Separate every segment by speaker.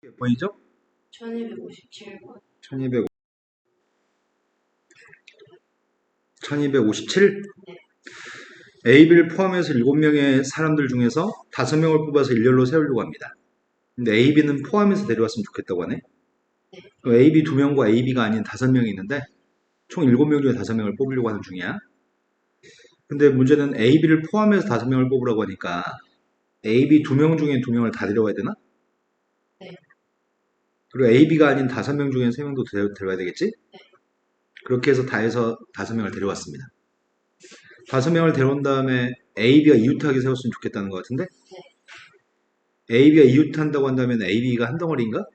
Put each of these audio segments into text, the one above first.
Speaker 1: 몇 번이죠?
Speaker 2: 1257번.
Speaker 1: 1257?
Speaker 2: 네.
Speaker 1: A를 포함해서 7명의 사람들 중에서 5명을 뽑아서 일렬로 세우려고 합니다. 근데 A, B는 포함해서 데려왔으면 좋겠다고 하네.
Speaker 2: 네.
Speaker 1: 그럼 A, B 2명과 A, B가 아닌 5명이 있는데 총 7명 중에 5명을 뽑으려고 하는 중이야. 근데 문제는 A, B를 포함해서 5명을 뽑으라고 하니까 A, B 2명 중에 2명을 다 데려와야 되나?
Speaker 2: 네.
Speaker 1: 그리고 A, B가 아닌 5명 중에 3명도 데려와야 되겠지?
Speaker 2: 네.
Speaker 1: 그렇게 해서 다 해서 5명을 데려왔습니다. 5명을 데려온 다음에 A, B가 이웃하게 세웠으면 좋겠다는 것 같은데?
Speaker 2: 네.
Speaker 1: A, B가 이웃한다고 한다면 A, B가 한 덩어리인가?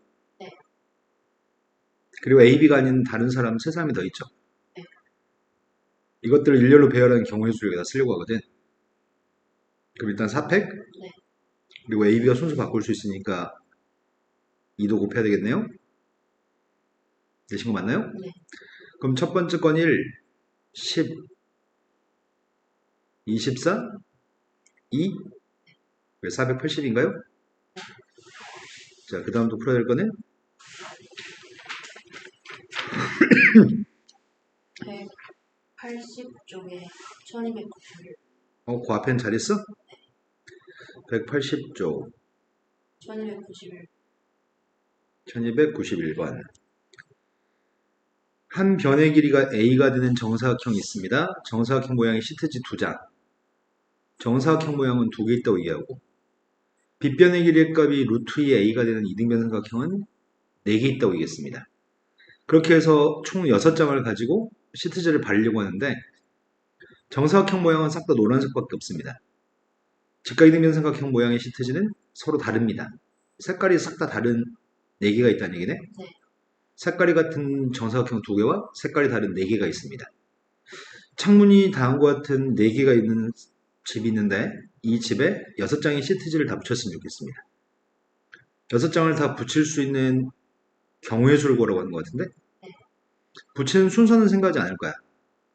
Speaker 2: 네.
Speaker 1: 그리고 A, B가 아닌 다른 사람 3사람이 더 있죠.
Speaker 2: 네.
Speaker 1: 이것들을 일렬로 배열하는 경우의 수를 여기다 쓰려고 하거든. 그럼 일단 4팩,
Speaker 2: 네.
Speaker 1: 그리고 A, B가 순서 바꿀 수 있으니까 2도 곱해야 되겠네요. 되신 거 맞나요?
Speaker 2: 네.
Speaker 1: 그럼 첫 번째 건 1, 10, 24, 2, 왜 480인가요? 자, 그 다음도 풀어야 될 거는
Speaker 2: 180쪽에 1291.
Speaker 1: 그 앞엔 잘했어? 180조
Speaker 2: 1291.
Speaker 1: 1291번. 한 변의 길이가 A가 되는 정사각형이 있습니다. 정사각형 모양의 시트지 2장. 정사각형 모양은 2개 있다고 얘기하고, 빗변의 길이의 값이 루트 2 A가 되는 이등변 삼각형은 4개 있다고 얘기했습니다. 그렇게 해서 총 6장을 가지고 시트지를 바르려고 하는데, 정사각형 모양은 싹 다 노란색밖에 없습니다. 직각 이등변 삼각형 모양의 시트지는 서로 다릅니다. 색깔이 싹 다 다른 4개가 있다는 얘기네.
Speaker 2: 네.
Speaker 1: 색깔이 같은 정사각형 2개와 색깔이 다른 4개가 있습니다. 창문이 다음과 같은 4개가 있는 집이 있는데 이 집에 6장의 시트지를 다 붙였으면 좋겠습니다. 6장을 다 붙일 수 있는 경우의 수를 구하라고 하는 것 같은데,
Speaker 2: 네.
Speaker 1: 붙이는 순서는 생각하지 않을 거야.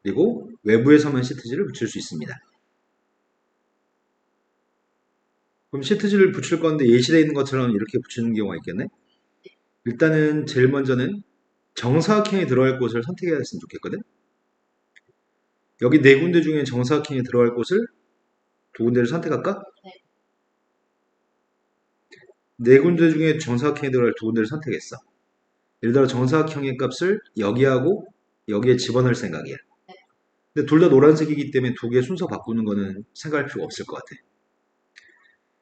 Speaker 1: 그리고 외부에서만 시트지를 붙일 수 있습니다. 그럼 시트지를 붙일 건데 예시되어 있는 것처럼 이렇게 붙이는 경우가 있겠네. 일단은 제일 먼저는 정사각형에 들어갈 곳을 선택해야 했으면 좋겠거든. 여기 4군데 중에 정사각형에 들어갈 곳을 2군데를 선택할까?
Speaker 2: 네.
Speaker 1: 4군데 중에 정사각형에 들어갈 2군데를 선택했어. 예를 들어 정사각형의 값을 여기하고 여기에 집어넣을 생각이야.
Speaker 2: 네.
Speaker 1: 근데 둘 다 노란색이기 때문에 2개 순서 바꾸는 거는 생각할 필요가 없을 것 같아.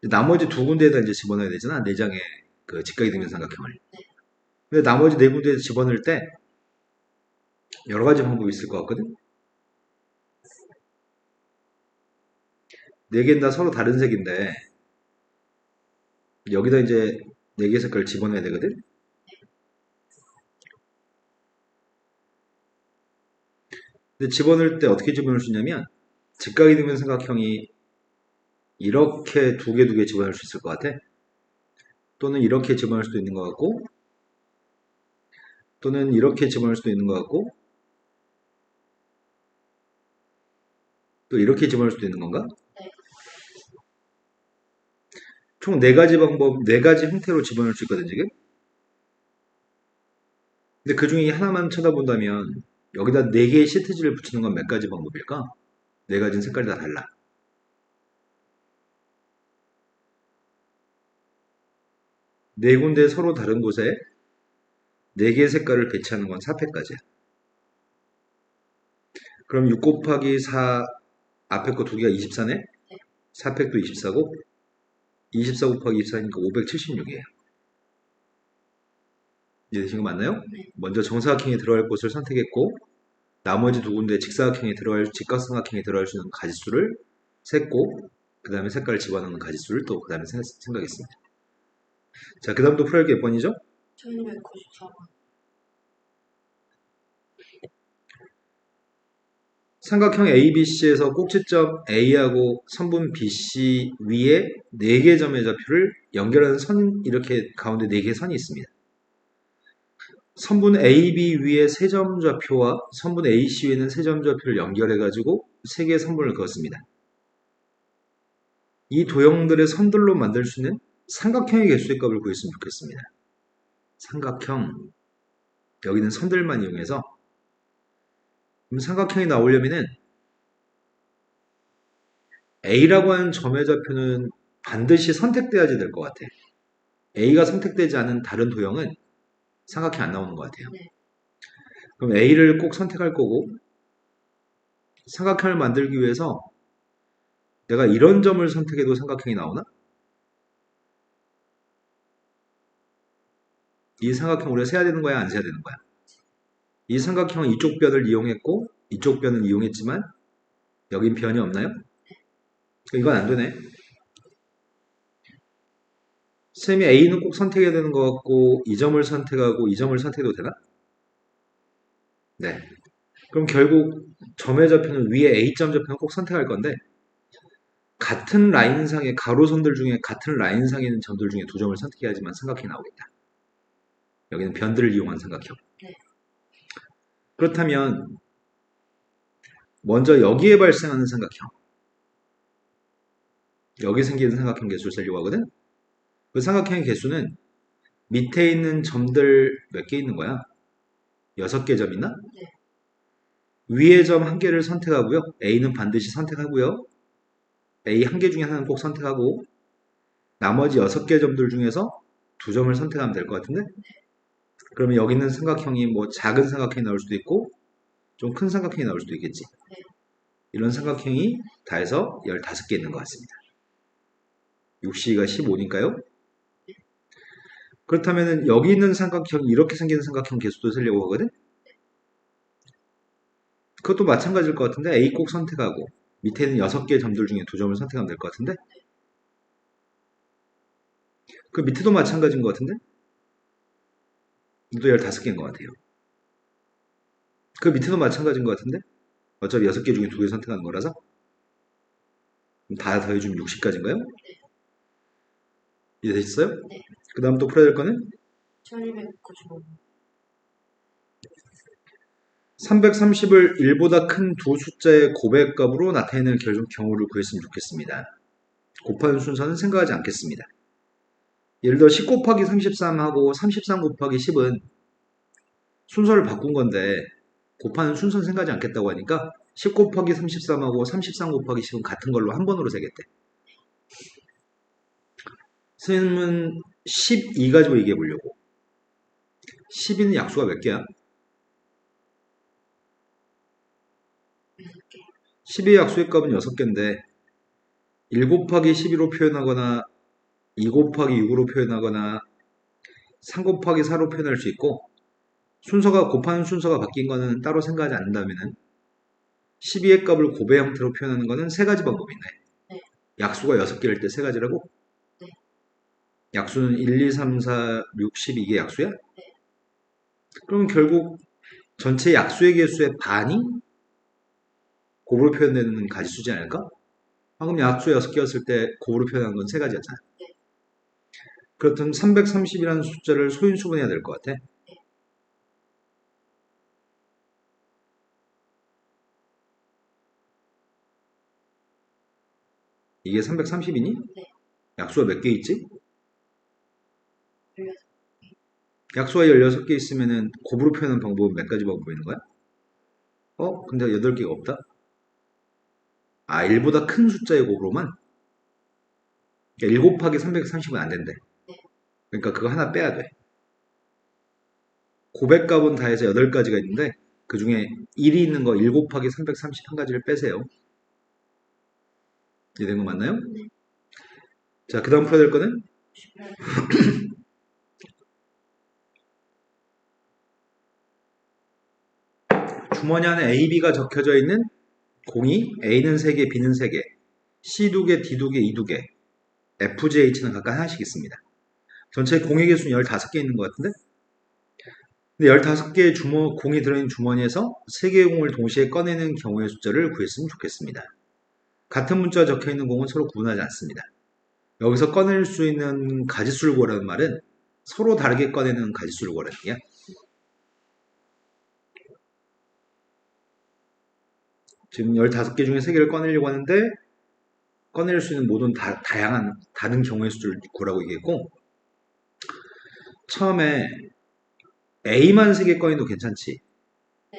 Speaker 1: 나머지 2군데에다 이제 집어넣어야 되잖아. 4장의 그 직각이 되는 삼각형을.
Speaker 2: 네.
Speaker 1: 근데 나머지 4군데에 집어넣을 때 여러 가지 방법이 있을 것 같거든. 4개는 다 서로 다른 색인데 여기다 이제 4개 색깔을 집어넣어야 되거든. 근데 집어넣을 때 어떻게 집어넣을 수 있냐면 직각이 되는 삼각형이 이렇게 2개 집어넣을 수 있을 것 같아. 또는 이렇게 집어넣을 수도 있는 것 같고, 또는 이렇게 집어넣을 수도 있는 것 같고, 또 이렇게 집어넣을 수도 있는 건가?
Speaker 2: 네.
Speaker 1: 총 4가지 방법, 4가지 형태로 집어넣을 수 있거든, 지금. 근데 그 중에 하나만 쳐다본다면 여기다 4개의 시트지를 붙이는 건 몇 가지 방법일까? 4가지는 색깔이 다 달라. 4군데 서로 다른 곳에 4개의 색깔을 배치하는 건 4팩까지야. 그럼 6 곱하기 4 앞에 거 2개가 24네?
Speaker 2: 네.
Speaker 1: 4팩도 24고 24 곱하기 24니까 576이에요. 이해되신 거 맞나요?
Speaker 2: 네.
Speaker 1: 먼저 정사각형에 들어갈 곳을 선택했고 나머지 2군데 직각삼각형에 들어갈 수 있는 가지수를 셌고 그 다음에 색깔을 집어넣는 가지수를 또 그 다음에 생각했습니다. 자, 그 다음도 풀어야 할 게 몇 번이죠?
Speaker 2: 1294번.
Speaker 1: 삼각형 ABC에서 꼭지점 A하고 선분 BC 위에 4개 점의 좌표를 연결하는 선, 이렇게 가운데 4개의 선이 있습니다. 선분 AB 위에 3점 좌표와 선분 AC 위에는 3점 좌표를 연결해가지고 3개의 선분을 그었습니다. 이 도형들의 선들로 만들 수 있는 삼각형의 개수의 값을 구했으면 좋겠습니다. 삼각형, 여기는 선들만 이용해서, 그럼 삼각형이 나오려면은 A라고 하는 점의 좌표는 반드시 선택돼야지 될 것 같아. A가 선택되지 않은 다른 도형은 삼각형이 안 나오는 것 같아요.
Speaker 2: 네.
Speaker 1: 그럼 A를 꼭 선택할 거고, 삼각형을 만들기 위해서 내가 이런 점을 선택해도 삼각형이 나오나? 이 삼각형 우리가 세야 되는 거야, 안 세야 되는 거야? 이 삼각형은 이쪽 변을 이용했고, 이쪽 변을 이용했지만, 여긴 변이 없나요? 이건 안 되네. 쌤이 A는 꼭 선택해야 되는 것 같고, 이 점을 선택하고, 이 점을 선택해도 되나? 네. 그럼 결국 점의 좌표는 위에 A점 좌표는 꼭 선택할 건데, 같은 라인상의 가로선들 중에 같은 라인상에 있는 점들 중에 두 점을 선택해야지만 삼각형이 나오겠다. 여기는 변들을 이용한 삼각형.
Speaker 2: 네.
Speaker 1: 그렇다면 먼저 여기에 발생하는 삼각형, 여기 생기는 삼각형 개수를 세려고 하거든. 그 삼각형의 개수는 밑에 있는 점들 몇 개 있는 거야? 6개 점 있나?
Speaker 2: 네.
Speaker 1: 위에 점 한 개를 선택하고요. A는 반드시 선택하고요. A 한 개 중에 하나는 꼭 선택하고 나머지 6개 점들 중에서 두 점을 선택하면 될 것 같은데? 그러면 여기 있는 삼각형이 뭐 작은 삼각형이 나올 수도 있고 좀 큰 삼각형이 나올 수도 있겠지.
Speaker 2: 네.
Speaker 1: 이런 삼각형이 다 해서 15개 있는 것 같습니다. 6C가 15니까요. 그렇다면 여기 있는 삼각형, 이렇게 생기는 삼각형 개수도 세려고 하거든? 그것도 마찬가지일 것 같은데 A 꼭 선택하고 밑에 있는 6개 점들 중에 두 점을 선택하면 될 것 같은데? 그 밑에도 마찬가지인 것 같은데? 이도 15개인 것 같아요. 그 밑에도 마찬가지인 것 같은데? 어차피 6개 중에 2개 선택하는 거라서 다 더해주면 60까지인가요? 이해되셨어요?
Speaker 2: 네.
Speaker 1: 그 다음 또 풀어야 될 거는
Speaker 2: 1295.
Speaker 1: 330을 1보다 큰 두 숫자의 곱의 값으로 나타내는 경우를 구했으면 좋겠습니다. 곱하는 순서는 생각하지 않겠습니다. 예를 들어 10 곱하기 33하고 33 곱하기 10은 순서를 바꾼 건데 곱하는 순서는 생각하지 않겠다고 하니까 10 곱하기 33하고 33 곱하기 10은 같은 걸로 한 번으로 세겠대. 선생님은 12 가지고 얘기해 보려고. 12는 약수가 몇 개야?
Speaker 2: 6개.
Speaker 1: 12의 약수의 값은 6개인데 1 곱하기 12로 표현하거나 2 곱하기 6으로 표현하거나 3 곱하기 4로 표현할 수 있고 순서가 곱하는 순서가 바뀐 거는 따로 생각하지 않는다면 12의 값을 곱의 형태로 표현하는 거는 세 가지 방법이 있네.
Speaker 2: 네.
Speaker 1: 약수가 6개일 때 세 가지라고?
Speaker 2: 네.
Speaker 1: 약수는 1, 2, 3, 4, 6, 10 이게 약수야?
Speaker 2: 네.
Speaker 1: 그럼 결국 전체 약수의 개수의 반이 곱으로 표현되는 가지수지 않을까? 방금 약수 6개였을 때 곱으로 표현한 건 세 가지였잖아.
Speaker 2: 네.
Speaker 1: 그렇다면 330이라는 숫자를 소인수분해야 될 것 같아.
Speaker 2: 네.
Speaker 1: 이게 330이니?
Speaker 2: 네.
Speaker 1: 약수가 몇 개 있지?
Speaker 2: 16.
Speaker 1: 약수가 16개 있으면은 곱으로 표현하는 방법은 몇 가지 방법이 있는 거야? 근데 8개가 없다? 1보다 큰 숫자의 곱으로만? 1 곱하기 330은 안 된대.
Speaker 2: 네.
Speaker 1: 그러니까 그거 하나 빼야 돼. 곱의 값은 다 해서 8가지가 있는데 그 중에 1이 있는 거 1 곱하기 331가지를 빼세요. 이해된 거 맞나요?
Speaker 2: 네.
Speaker 1: 자, 그 다음 풀어야 될 거는
Speaker 2: 98.
Speaker 1: 주머니 안에 A, B가 적혀져 있는 공이 A는 3개, B는 3개, C 2개, D 2개, E 2개, F, G, H는 각각 하나씩 있습니다. 전체 공의 개수는 15개 있는 것 같은데? 근데 15개의 공이 들어있는 주머니에서 3개의 공을 동시에 꺼내는 경우의 숫자를 구했으면 좋겠습니다. 같은 문자가 적혀있는 공은 서로 구분하지 않습니다. 여기서 꺼낼 수 있는 가지수를 구하라는 말은 서로 다르게 꺼내는 가지수를 구하라는 얘기야. 지금 15개 중에 3개를 꺼내려고 하는데 꺼낼 수 있는 모든 다양한 다른 경우의 수를 구하라고 얘기했고 처음에 A만 3개 꺼내도 괜찮지.
Speaker 2: 네.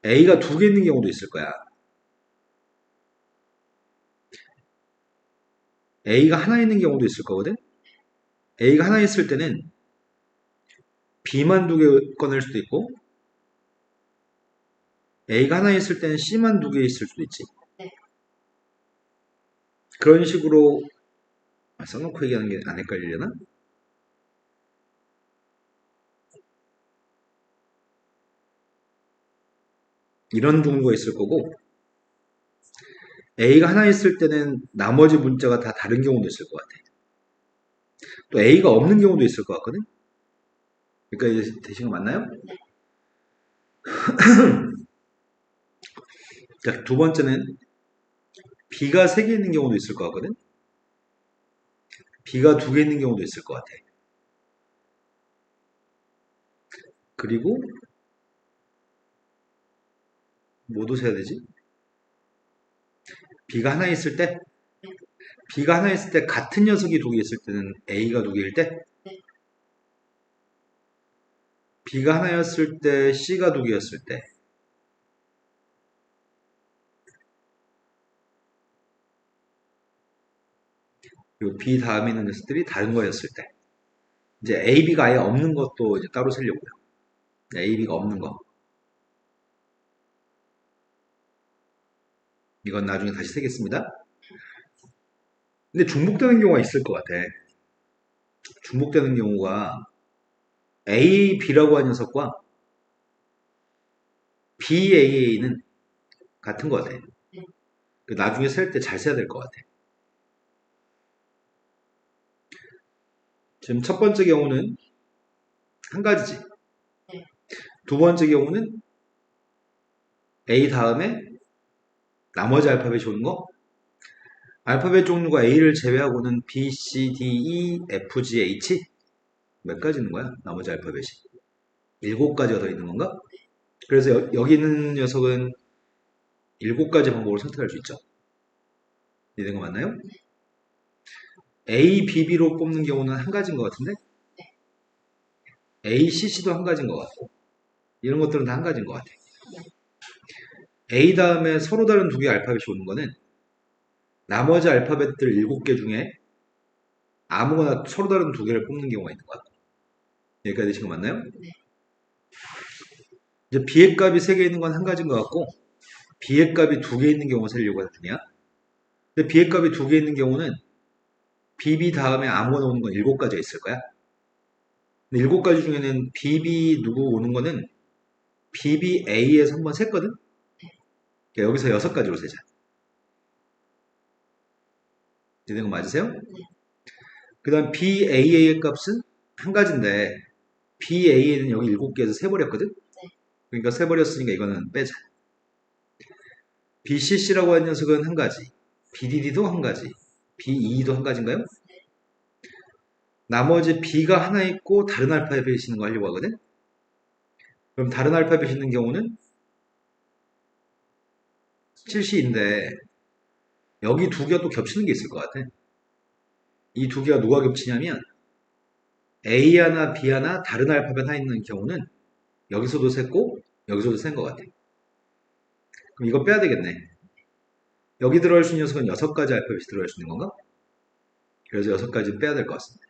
Speaker 1: A가 2개 있는 경우도 있을 거야. A가 하나 있는 경우도 있을 거거든. A가 하나 있을 때는 B만 2개 꺼낼 수도 있고, A가 하나 있을 때는 C만 2개 있을 수도 있지.
Speaker 2: 네.
Speaker 1: 그런 식으로 써놓고 얘기하는 게 안 헷갈리려나? 이런 경우가 있을 거고, A가 하나 있을 때는 나머지 문자가 다 다른 경우도 있을 것 같아. 또 A가 없는 경우도 있을 것 같거든? 그러니까 이제 대신 거 맞나요? 자, 두 번째는 B가 3개 있는 경우도 있을 것 같거든? B가 2개 있는 경우도 있을 것 같아. 그리고 뭐도 세야 되지? B가 하나 있을 때? B가 하나 있을 때 같은 녀석이 2개 있을 때는 A가 2개일 때?
Speaker 2: 네.
Speaker 1: B가 하나였을 때 C가 2개였을 때 그리고 B 다음에 있는 녀석들이 다른 거였을 때 이제 A, B가 아예 없는 것도 이제 따로 세려고요. A, B가 없는 거 이건 나중에 다시 세겠습니다. 근데 중복되는 경우가 있을 것 같아. 중복되는 경우가 A, B라고 하는 녀석과 B, AA는 같은 것 같아. 나중에 셀 때 잘 세야 될 것 같아. 지금 첫 번째 경우는 한 가지지.
Speaker 2: 네.
Speaker 1: 두 번째 경우는 A 다음에 나머지 알파벳이 오는 거. 알파벳 종류가 A를 제외하고는 B, C, D, E, F, G, H 몇 가지 있는 거야? 나머지 알파벳이 7가지가 더 있는 건가? 그래서 여기 있는 녀석은 7가지 방법을 선택할 수 있죠. 이해된 거 맞나요? A, B, B로 뽑는 경우는 한 가지인 것 같은데 A, C, C도 한 가지인 것 같고 이런 것들은 다 한 가지인 것 같아. A 다음에 서로 다른 2개의 알파벳이 오는 거는 나머지 알파벳들 7개 중에 아무거나 서로 다른 2개를 뽑는 경우가 있는 것 같고 여기까지 되신 거 맞나요?
Speaker 2: 네.
Speaker 1: 이제 B의 값이 3개 있는 건 한 가지인 것 같고 B의 값이 2개 있는 경우 세려고 할 테냐. 근데 B의 값이 2개 있는 경우는 BB 다음에 아무거나 오는 건 7가지가 있을 거야. 근데 7가지 중에는 BB 누구 오는 거는 BBA에서 한번 셌거든? 그러니까 여기서 6가지로 세자. 이해된 거 맞으세요? 그 다음 BAA의 값은 한 가지인데 BAA는 여기 7개에서 세버렸거든? 그러니까 세버렸으니까 이거는 빼자. BCC라고 하는 녀석은 한 가지, BDD도 한 가지, BE도 한 가지인가요? 나머지 B가 하나 있고 다른 알파벳이 있는 거 하려고 하거든? 그럼 다른 알파벳이 있는 경우는 7C인데 여기 2개가 또 겹치는 게 있을 것 같아. 이 2개가 누가 겹치냐면 A 하나 B 하나 다른 알파벳 하나 있는 경우는 여기서도 셌고 여기서도 센 것 같아. 그럼 이거 빼야 되겠네. 여기 들어갈 수 있는 녀석은 6가지 알파벳이 들어갈 수 있는 건가? 그래서 6가지 빼야 될 것 같습니다.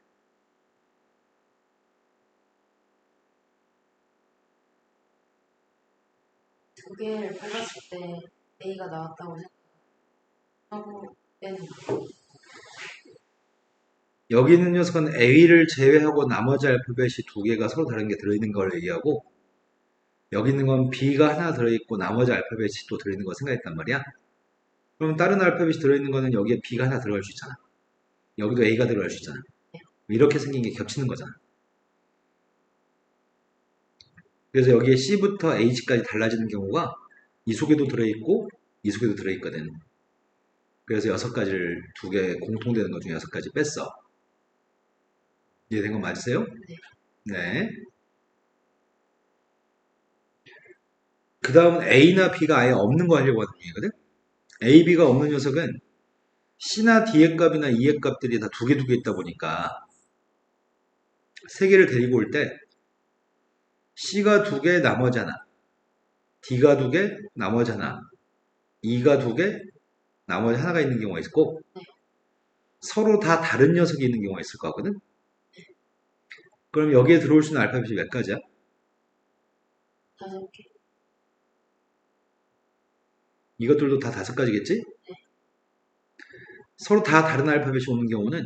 Speaker 2: 두 개를 뽑았을 때 A가 나왔다고 생각하고 빼는 거.
Speaker 1: 여기 있는 녀석은 A를 제외하고 나머지 알파벳이 2개가 서로 다른 게 들어있는 걸 얘기하고 여기 있는 건 B가 하나 들어있고 나머지 알파벳이 또 들어있는 거 생각했단 말이야. 그럼 다른 알파벳이 들어있는 거는 여기에 B가 하나 들어갈 수 있잖아. 여기도 A가 들어갈 수 있잖아. 이렇게 생긴 게 겹치는 거잖아. 그래서 여기에 C부터 H까지 달라지는 경우가 이 속에도 들어있고 이 속에도 들어있거든. 그래서 6가지를 2개 공통되는 것 중에 6가지 뺐어. 이해된 거 맞으세요? 네. 그 다음은 A나 B가 아예 없는 거 하려고 하는 얘기거든. A, B가 없는 녀석은 C나 D의 값이나 E의 값들이 다 2개 있다 보니까 세 개를 데리고 올 때 C가 두 개, 나머지 하나. D가 두 개, 나머지 하나. E가 두 개, 나머지 하나가 있는 경우가 있고,
Speaker 2: 네.
Speaker 1: 서로 다 다른 녀석이 있는 경우가 있을 거거든? 그럼 여기에 들어올 수 있는 알파벳이 몇 가지야?
Speaker 2: 5개.
Speaker 1: 이것들도 다 5가지겠지? 서로 다 다른 알파벳이 오는 경우는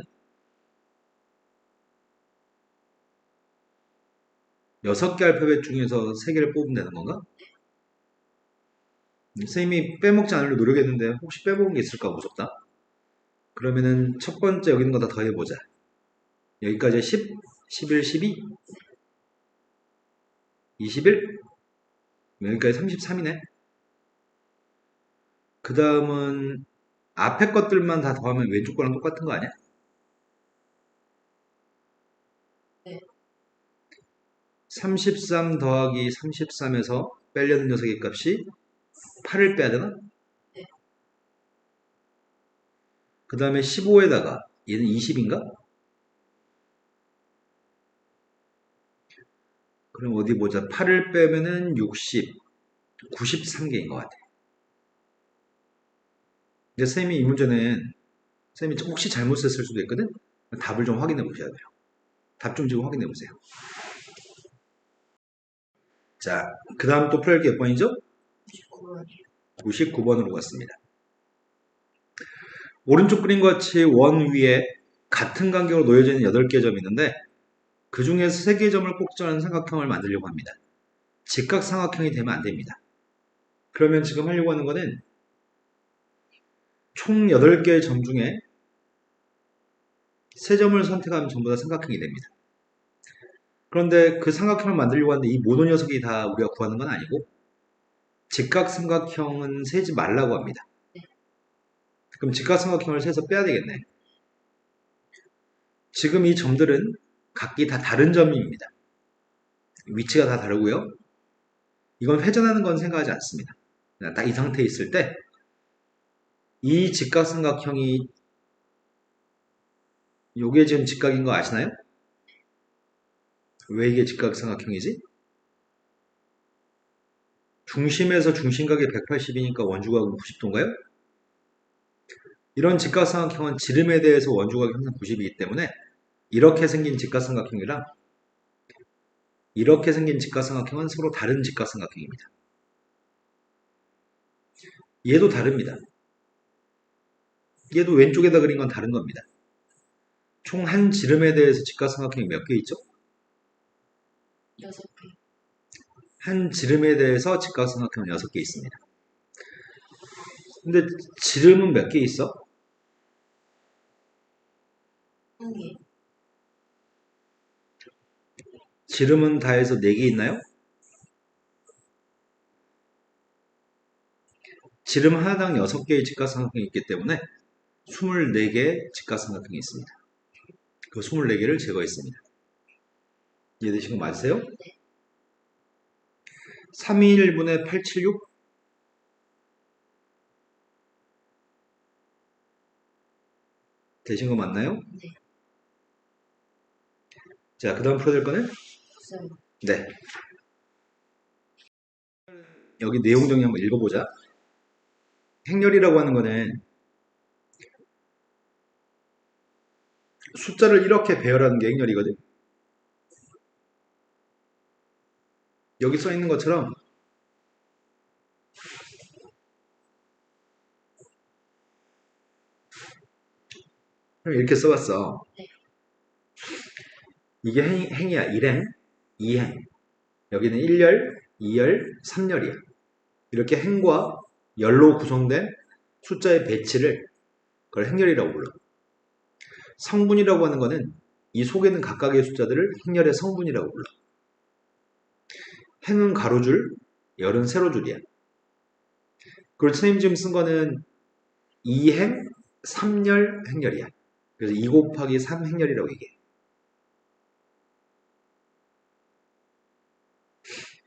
Speaker 1: 6개 알파벳 중에서 3개를 뽑으면 되는 건가? 선생님이 빼먹지 않으려 노력했는데 혹시 빼먹은 게 있을까 무섭다. 그러면은 첫 번째 여기 있는 거 다 더해보자. 여기까지 10, 11, 12, 21, 여기까지 33이네. 그 다음은 앞에 것들만 다 더하면 왼쪽 거랑 똑같은 거 아니야?
Speaker 2: 네.
Speaker 1: 33 더하기 33에서 빼려는 녀석의 값이 8을 빼야 되나?
Speaker 2: 네.
Speaker 1: 그 다음에 15에다가 얘는 20인가? 그럼 어디 보자. 8을 빼면은 60, 93개인 것 같아. 근데 선생님이 이 문제는 선생님이 혹시 잘못 썼을 수도 있거든? 답을 좀 확인해 보셔야 돼요. 답 좀 지금 확인해 보세요. 자, 그 다음 또 풀 게 몇 번이죠?
Speaker 2: 99번.
Speaker 1: 99번으로 갔습니다. 오른쪽 그림과 같이 원 위에 같은 간격으로 놓여져 있는 8개의 점이 있는데 그 중에서 3개의 점을 꼭지하는 삼각형을 만들려고 합니다. 직각삼각형이 되면 안 됩니다. 그러면 지금 하려고 하는 거는 총 8개의 점 중에 3점을 선택하면 전부 다 삼각형이 됩니다. 그런데 그 삼각형을 만들려고 하는데 이 모든 녀석이 다 우리가 구하는 건 아니고 직각삼각형은 세지 말라고 합니다. 그럼 직각삼각형을 세서 빼야 되겠네. 지금 이 점들은 각기 다 다른 점입니다. 위치가 다 다르고요. 이건 회전하는 건 생각하지 않습니다. 딱 이 상태에 있을 때 이 직각삼각형이 요게 지금 직각인 거 아시나요? 왜 이게 직각삼각형이지? 중심에서 중심각이 180이니까 원주각은 90도인가요? 이런 직각삼각형은 지름에 대해서 원주각이 항상 90이기 때문에 이렇게 생긴 직각삼각형이랑 이렇게 생긴 직각삼각형은 서로 다른 직각삼각형입니다. 얘도 다릅니다. 얘도 왼쪽에다 그린 건 다른 겁니다. 총 한 지름에 대해서 직각삼각형이 몇 개 있죠?
Speaker 2: 6개.
Speaker 1: 한 지름에 대해서 직각삼각형은 6개 있습니다. 근데 지름은 몇 개 있어?
Speaker 2: 1개.
Speaker 1: 지름은 다 해서 4개 있나요? 지름 하나당 6개의 직각삼각형이 있기 때문에 24개의 직각삼각형이 있습니다. 그 24개를 제거했습니다. 이해되신 거 맞으세요?
Speaker 2: 네.
Speaker 1: 321분의 876? 되신 거 맞나요?
Speaker 2: 네.
Speaker 1: 자, 그 다음 풀어야 될 거는?
Speaker 2: 없어요.
Speaker 1: 네. 여기 내용 정리 한번 읽어보자. 행렬이라고 하는 거는 숫자를 이렇게 배열하는 게 행렬이거든. 여기 써 있는 것처럼 이렇게 써봤어.
Speaker 2: 네.
Speaker 1: 이게 행이야. 1행, 2행. 여기는 1열, 2열, 3열이야. 이렇게 행과 열로 구성된 숫자의 배치를 그걸 행렬이라고 불러. 성분이라고 하는 거는 이 속에 있는 각각의 숫자들을 행렬의 성분이라고 불러. 행은 가로줄, 열은 세로줄이야. 그리고 선생님 지금 쓴 거는 2행, 3열 행렬이야. 그래서 2 곱하기 3 행렬이라고 얘기해.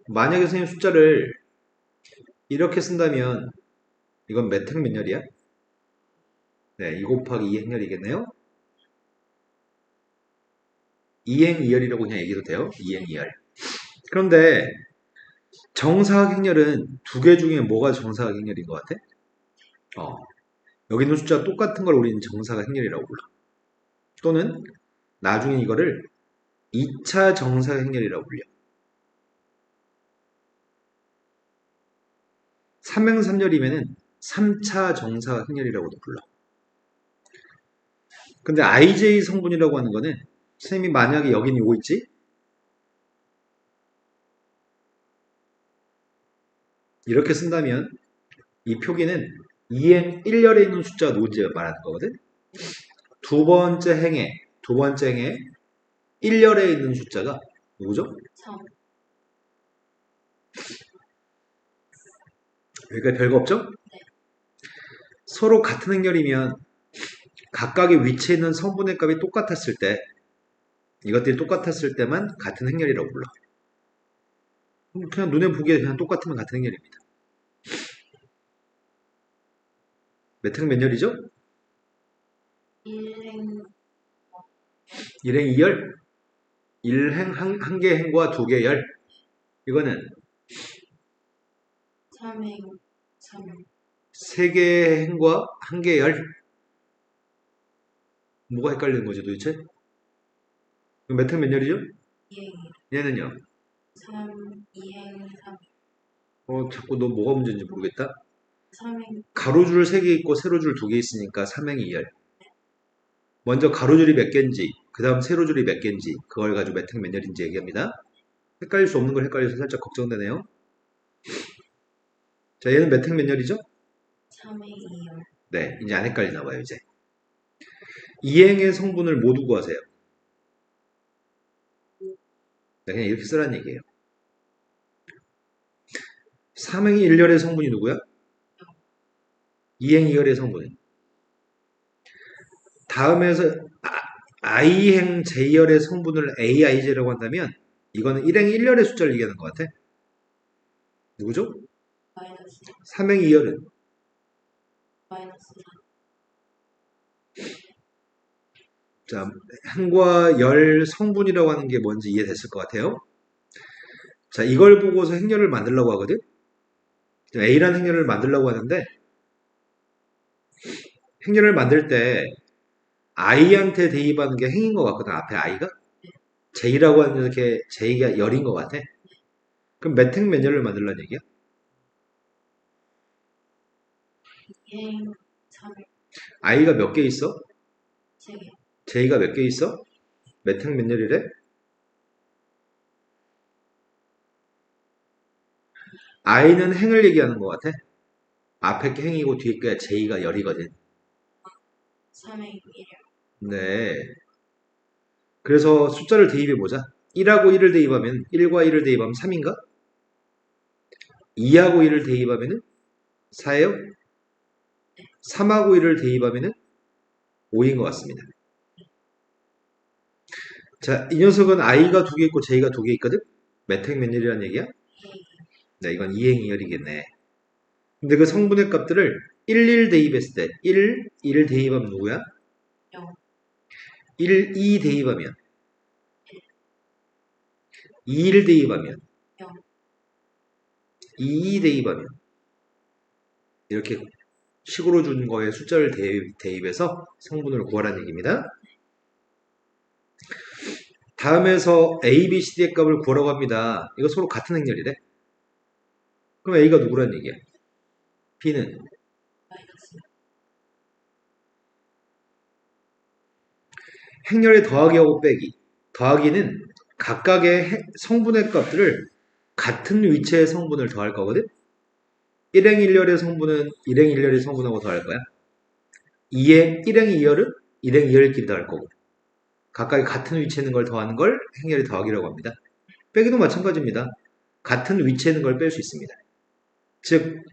Speaker 1: 만약에 선생님 숫자를 이렇게 쓴다면 이건 몇 행 몇 열이야? 네, 2 곱하기 2 행렬이겠네요. 이행이열이라고 그냥 얘기해도 돼요. 이행이열. 그런데 정사각 행렬은 두 개 중에 뭐가 정사각 행렬인 것 같아? 여기 있는 숫자 똑같은 걸 우리는 정사각 행렬이라고 불러. 또는 나중에 이거를 2차 정사각 행렬이라고 불려. 삼행삼렬이면은 3차 정사각 행렬이라고도 불러. 근데 IJ 성분이라고 하는 거는 선생님이 만약에 여기는 요거 있지? 이렇게 쓴다면 이 표기는 이행 1열에 있는 숫자가 누군지 말하는 거거든. 두 번째 행에 1열에 있는 숫자가 누구죠?
Speaker 2: 3.
Speaker 1: 여기까지 별거 없죠? 서로 같은 행렬이면 각각의 위치에 있는 성분의 값이 똑같았을 때 이것들이 똑같았을 때만 같은 행렬이라고 불러. 그냥 눈에 보기에 그냥 똑같으면 같은 행렬입니다. 몇 행 몇 열이죠?
Speaker 2: 1행
Speaker 1: 1행 2열? 1행 한 개 행과 두 개 열. 이거는
Speaker 2: 3행 3.
Speaker 1: 세 개 행과 한 개 열. 뭐가 헷갈리는 거지 도대체? 몇 행 몇 열이죠?
Speaker 2: 2행
Speaker 1: 얘는요?
Speaker 2: 3. 2행 3.
Speaker 1: 자꾸 너 뭐가 문제인지 모르겠다.
Speaker 2: 3행
Speaker 1: 가로줄 3개 있고 세로줄 2개 있으니까 3행 2열. 먼저 가로줄이 몇 개인지 그 다음 세로줄이 몇 개인지 그걸 가지고 몇 행 몇 열인지 얘기합니다. 헷갈릴 수 없는 걸 헷갈려서 살짝 걱정되네요. 자, 얘는 몇 행 몇 열이죠?
Speaker 2: 3행 2열.
Speaker 1: 네, 이제 안 헷갈리나 봐요, 이제. 이행의 성분을 모두 구하세요. 네, 그냥 이렇게 쓰라는 얘기예요. 3행 1열의 성분이 누구야? 2행 2열의 성분은. 다음에서 I행 J열의 성분을 AIJ라고 한다면 이거는 1행 1열의 숫자를 얘기하는 것 같아. 누구죠?
Speaker 2: 마이너스
Speaker 1: 3행 2열은
Speaker 2: 마이너스 4.
Speaker 1: 자, 행과 열 성분이라고 하는 게 뭔지 이해됐을 것 같아요. 자, 이걸 보고서 행렬을 만들려고 하거든. A라는 행렬을 만들려고 하는데 행렬을 만들 때 I한테 대입하는 게 행인 것 같거든. 앞에 I가 J라고 하는 이렇게 J가 열인 것 같아. 그럼 몇 행 몇 열을 만들라는 얘기야?
Speaker 2: 2행 3행
Speaker 1: I가 몇 개 있어?
Speaker 2: 3개.
Speaker 1: J가 몇 개 있어? 몇 행 몇 열이래? I는 행을 얘기하는 것 같아. 앞에 게 행이고 뒤에 게 J가 열이거든.
Speaker 2: 3행 1열.
Speaker 1: 네. 그래서 숫자를 대입해 보자. 1하고 1을 대입하면 1과 1을 대입하면 3인가? 2하고 1을 대입하면 4예요? 3하고 1을 대입하면 5인 것 같습니다. 자, 이 녀석은 I가 두 개 있고 J가 두 개 있거든? 몇 행 몇 열이라는 얘기야? 네, 이건 2행 2열이겠네. 근데 그 성분의 값들을 1, 1 대입했을 때 1, 1을 대입하면 누구야?
Speaker 2: 0.
Speaker 1: 1, 2 대입하면 2를 대입하면
Speaker 2: 0.
Speaker 1: 2 대입하면 이렇게 식으로 준 거에 숫자를 대입해서 성분을 구하라는 얘기입니다. 다음에서 A, B, C, D의 값을 구하라고 합니다. 이거 서로 같은 행렬이래. 그럼 A가 누구란 얘기야? B는
Speaker 2: 마이너스
Speaker 1: 행렬의 더하기하고 빼기. 더하기는 각각의 성분의 값들을 같은 위치의 성분을 더할 거거든? 1행 1열의 성분은 1행 1열의 성분하고 더할 거야. 1행 2열은 1행 2열끼리 더할 거고. 각각이 같은 위치에 있는 걸 더하는 걸 행렬의 더하기라고 합니다. 빼기도 마찬가지입니다. 같은 위치에 있는 걸 뺄 수 있습니다. 즉,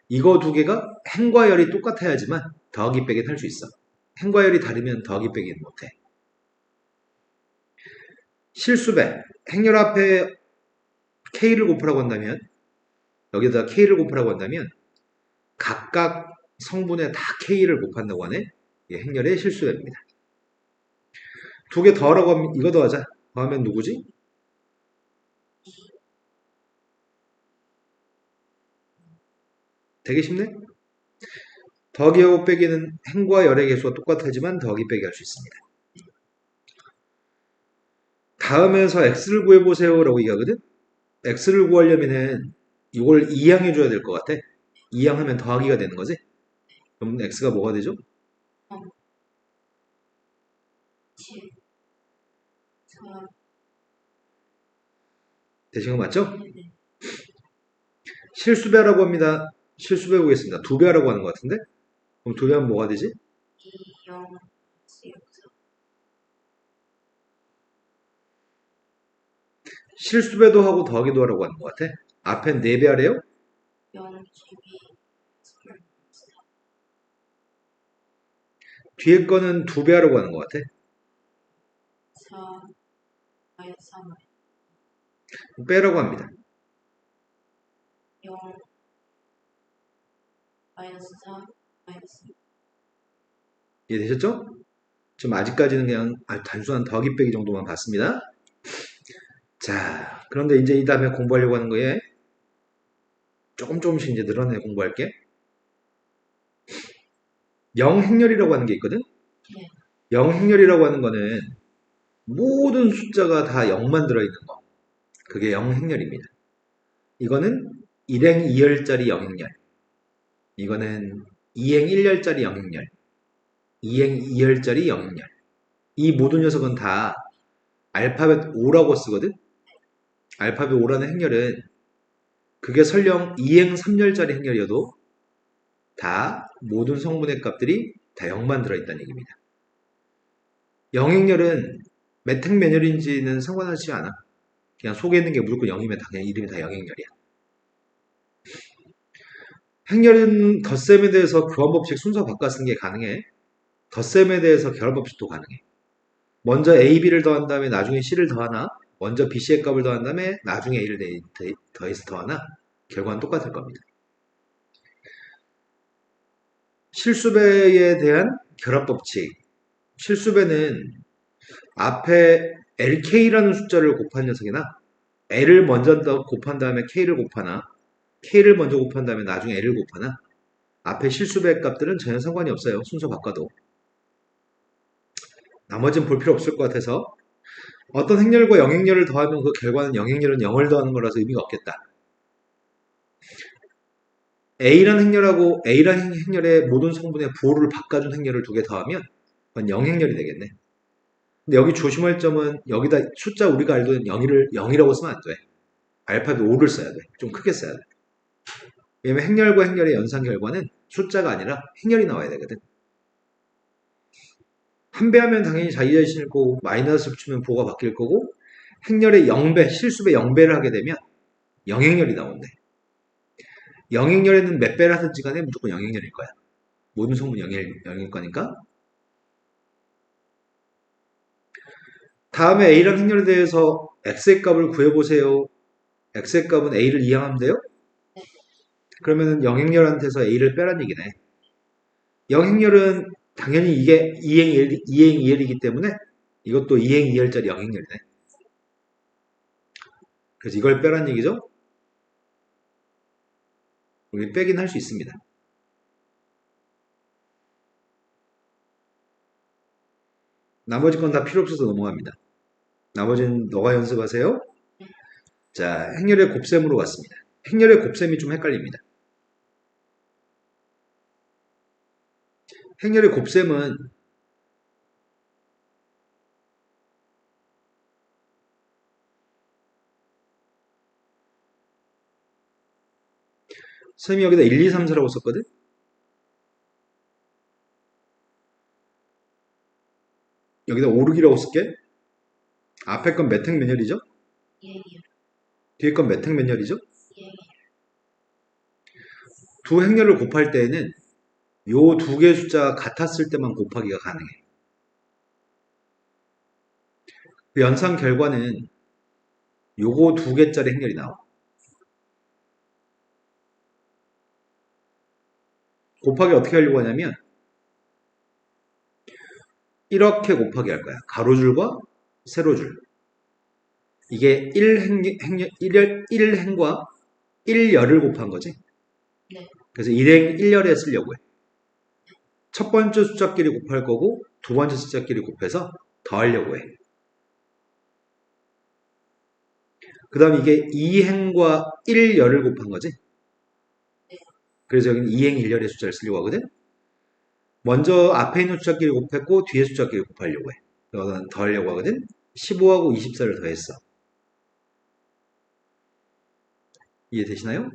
Speaker 1: 이거 두 개가 행과 열이 똑같아야지만 더하기 빼기는 할 수 있어. 행과 열이 다르면 더하기 빼기는 못해. 실수배, 행렬 앞에 K를 곱하라고 한다면 여기다 K를 곱하라고 한다면 각각 성분에 다 K를 곱한다고 하네. 이게 행렬의 실수배입니다. 두 개 더하라고 하면 이거 더하자. 더하면 누구지? 되게 쉽네? 더하기하고 빼기는 행과 열의 개수가 똑같하지만 더하기 빼기 할 수 있습니다. 다음에서 x를 구해보세요 라고 얘기하거든? x를 구하려면은 이걸 이항해줘야 될 것 같아. 이항하면 더하기가 되는 거지? 그럼 x가 뭐가 되죠?
Speaker 2: 7, 4,
Speaker 1: 대신거 맞죠?
Speaker 2: 네,
Speaker 1: 실수배라고 합니다. 실수배 보겠습니다. 두 배라고 하는 것 같은데? 그럼 두 배하면 뭐가 되지?
Speaker 2: 2, 0, 6, 4,
Speaker 1: 실수배도 하고 더하기도 하라고 하는 것 같아. 앞엔 4배 하래요?
Speaker 2: 0, 12, 8,
Speaker 1: 뒤에 거는 2배 하라고 하는 것 같아.
Speaker 2: 4, 마이너스 3,
Speaker 1: 빼라고 합니다.
Speaker 2: 0, 마이너스 3, 마이너스 2.
Speaker 1: 이해되셨죠? 지금 아직까지는 그냥 단순한 더하기 빼기 정도만 봤습니다. 자, 그런데 이제 이 다음에 공부하려고 하는 거에 조금씩 이제 늘어내 공부할게. 영행렬이라고 하는 게 있거든?
Speaker 2: 네,
Speaker 1: 영행렬이라고 하는 거는 모든 숫자가 다 0만 들어있는 거. 그게 영행렬입니다. 이거는 1행 2열짜리 영행렬. 이거는 2행 1열짜리 영행렬. 2행 2열짜리 영행렬. 이 모든 녀석은 다 알파벳 O라고 쓰거든? 알파벳 O라는 행렬은 그게 설령 2행 3열짜리 행렬이어도 다 모든 성분의 값들이 다 0만 들어있다는 얘기입니다. 영행렬은 몇 행 몇 열인지는 상관하지 않아. 그냥 속에 있는 게 무조건 0이면 당연히 이름이 다 영행렬이야. 행렬은 덧셈에 대해서 교환법칙 순서 바꿔 쓰는 게 가능해. 덧셈에 대해서 결합법칙도 가능해. 먼저 A, B를 더한 다음에 나중에 C를 더하나, 먼저 B, C의 값을 더한 다음에 나중에 A를 더해서 더하나, 결과는 똑같을 겁니다. 실수배에 대한 결합법칙. 실수배는 앞에 LK라는 숫자를 곱한 녀석이나 L을 먼저 곱한 다음에 K를 곱하나 K를 먼저 곱한 다음에 나중에 L을 곱하나 앞에 실수배 값들은 전혀 상관이 없어요. 순서 바꿔도. 나머지는 볼 필요 없을 것 같아서 어떤 행렬과 영행렬을 더하면 그 결과는 영행렬은 0을 더하는 거라서 의미가 없겠다. A라는 행렬하고 A라는 행렬의 모든 성분의 부호를 바꿔준 행렬을 두 개 더하면 그건 영행렬이 되겠네. 근데 여기 조심할 점은 여기다 숫자 우리가 알던 0이라고 쓰면 안 돼. 알파벳 5를 써야 돼. 좀 크게 써야 돼. 왜냐면 행렬과 행렬의 연산 결과는 숫자가 아니라 행렬이 나와야 되거든. 한 배 하면 당연히 자기 자신일 거고 마이너스 붙이면 부호가 바뀔 거고 행렬의 0배, 실수배 0배를 하게 되면 영행렬이 나온대. 영행렬에는 몇 배를 하든지 간에 무조건 영행렬일 거야. 모든 성분 영일 거니까. 다음에 A라는 행렬에 대해서 X의 값을 구해보세요. X의 값은 A를 이항하면 돼요? 그러면은 영행렬한테서 A를 빼란 얘기네. 영행렬은 당연히 이게 2행 2열이기 때문에 이것도 2행 2열짜리 영행렬이네. 그래서 이걸 빼란 얘기죠? 우리 빼긴 할 수 있습니다. 나머지 건 다 필요 없어서 넘어갑니다. 나머지는 너가 연습하세요. 자, 행렬의 곱셈으로 갔습니다. 행렬의 곱셈이 좀 헷갈립니다. 행렬의 곱셈은 선생님이 여기다 1, 2, 3, 4라고 썼거든? 여기다 5, 6이라고 쓸게. 앞에 건 몇 행 몇 열이죠?
Speaker 2: 예,
Speaker 1: 뒤에 건 몇 행 몇 열이죠?
Speaker 2: 예,
Speaker 1: 두 행렬을 곱할 때에는 요 두 개의 숫자가 같았을 때만 곱하기가 가능해. 그 연산 결과는 요거 두 개짜리 행렬이 나와. 곱하기 어떻게 하려고 하냐면 이렇게 곱하기 할 거야. 가로줄과 세로줄. 이게 1행과 1열을 곱한 거지.
Speaker 2: 네.
Speaker 1: 그래서 1행 1열에 쓰려고 해. 첫 번째 숫자끼리 곱할 거고 두 번째 숫자끼리 곱해서 더하려고 해. 그 다음 이게 2행과 1열을 곱한 거지. 그래서 여기는 2행 1열의 숫자를 쓰려고 하거든. 먼저 앞에 있는 숫자끼리 곱했고 뒤에 숫자끼리 곱하려고 해. 이거는 더하려고 하거든. 15하고 24를 더했어. 이해되시나요?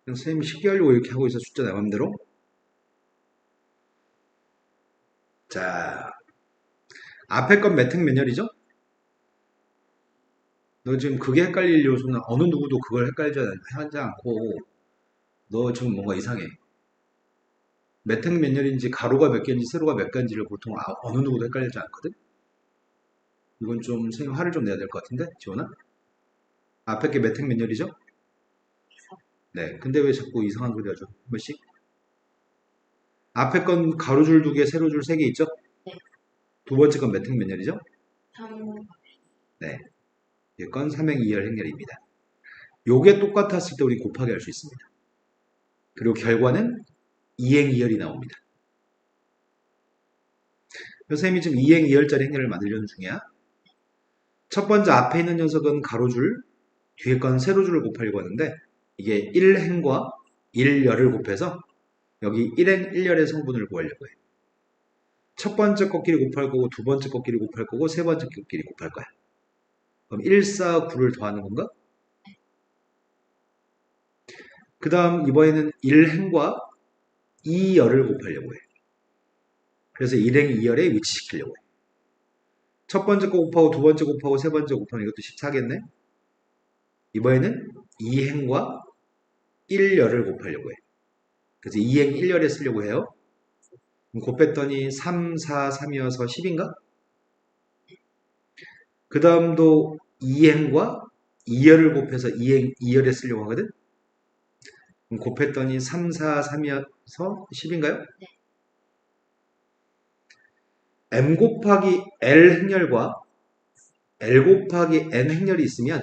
Speaker 1: 선생님이 쉽게 하려고 이렇게 하고 있어. 숫자 내 맘대로. 자, 앞에 건 몇 행 몇 열이죠? 너 지금 그게 헷갈릴 요소는 어느 누구도 그걸 헷갈리지 않고 너 지금 뭔가 이상해. 몇 행 몇 열인지 가로가 몇 개인지 세로가 몇 개인지를 보통 어느 누구도 헷갈리지 않거든? 이건 좀 선생님 화를 좀 내야 될 것 같은데 지원아? 앞에 게 몇 행 몇 열이죠? 네. 근데 왜 자꾸 이상한 소리 하죠? 몇씩? 앞에 건 가로줄 2개, 세로줄 3개 있죠?
Speaker 2: 네.
Speaker 1: 두 번째 건 몇 행 몇 열이죠?
Speaker 2: 3,
Speaker 1: 네. 이건 3행 2열 행렬입니다. 요게 똑같았을 때 우리 곱하기 할 수 있습니다. 그리고 결과는 2행 2열이 나옵니다. 선생님이 지금 2행 2열짜리 행렬을 만들려는 중이야. 첫 번째 앞에 있는 녀석은 가로줄, 뒤에 건 세로줄을 곱하려고 하는데 이게 1행과 1열을 곱해서 여기 1행 1열의 성분을 구하려고 해. 첫 번째 것끼리 곱할 거고 두 번째 것끼리 곱할 거고 세 번째 것끼리 곱할 거야. 그럼 1, 4, 9를 더하는 건가? 그 다음 이번에는 1행과 2열을 곱하려고 해. 그래서 1행 2열에 위치시키려고 해. 첫 번째 거 곱하고 두 번째 곱하고 세 번째 곱하면 이것도 14겠네? 이번에는 2행과 1열을 곱하려고 해. 그래서 2행 1열에 쓰려고 해요. 그럼 곱했더니 3, 4, 3이어서 10인가? 그 다음도 2행과 2열을 곱해서 2행 2열에 쓰려고 하거든? 그럼 곱했더니 3, 4, 3이어서 10인가요? m 곱하기 l 행렬과 l 곱하기 n 행렬이 있으면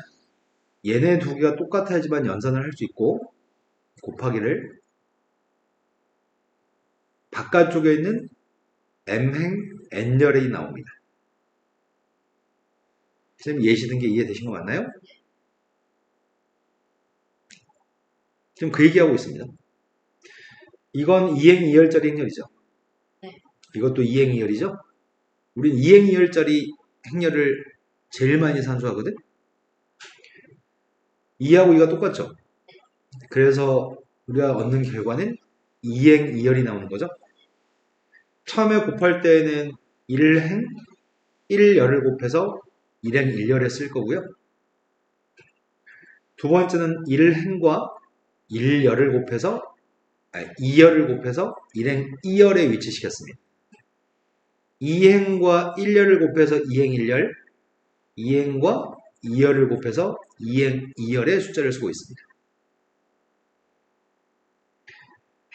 Speaker 1: 얘네 두 개가 똑같아야지만 연산을 할 수 있고 곱하기를 바깥쪽에 있는 m행 n열이 나옵니다. 지금 예시든 게 이해되신 거 맞나요? 지금 그 얘기하고 있습니다. 이건 2행 2열짜리 행렬이죠.
Speaker 2: 네.
Speaker 1: 이것도 2행 2열이죠. 우린 2행 2열짜리 행렬을 제일 많이 산수하거든. 2하고 2가 똑같죠. 그래서 우리가 얻는 결과는 2행 2열이 나오는 거죠. 처음에 곱할 때는 1행 1열을 곱해서 1행 1열에 쓸 거고요. 두 번째는 1행과 1열을 곱해서 2열을 곱해서 1행 2열에 위치시켰습니다. 2행과 1열을 곱해서 2행 1열, 2행과 2열을 곱해서 2행 2열의 숫자를 쓰고 있습니다.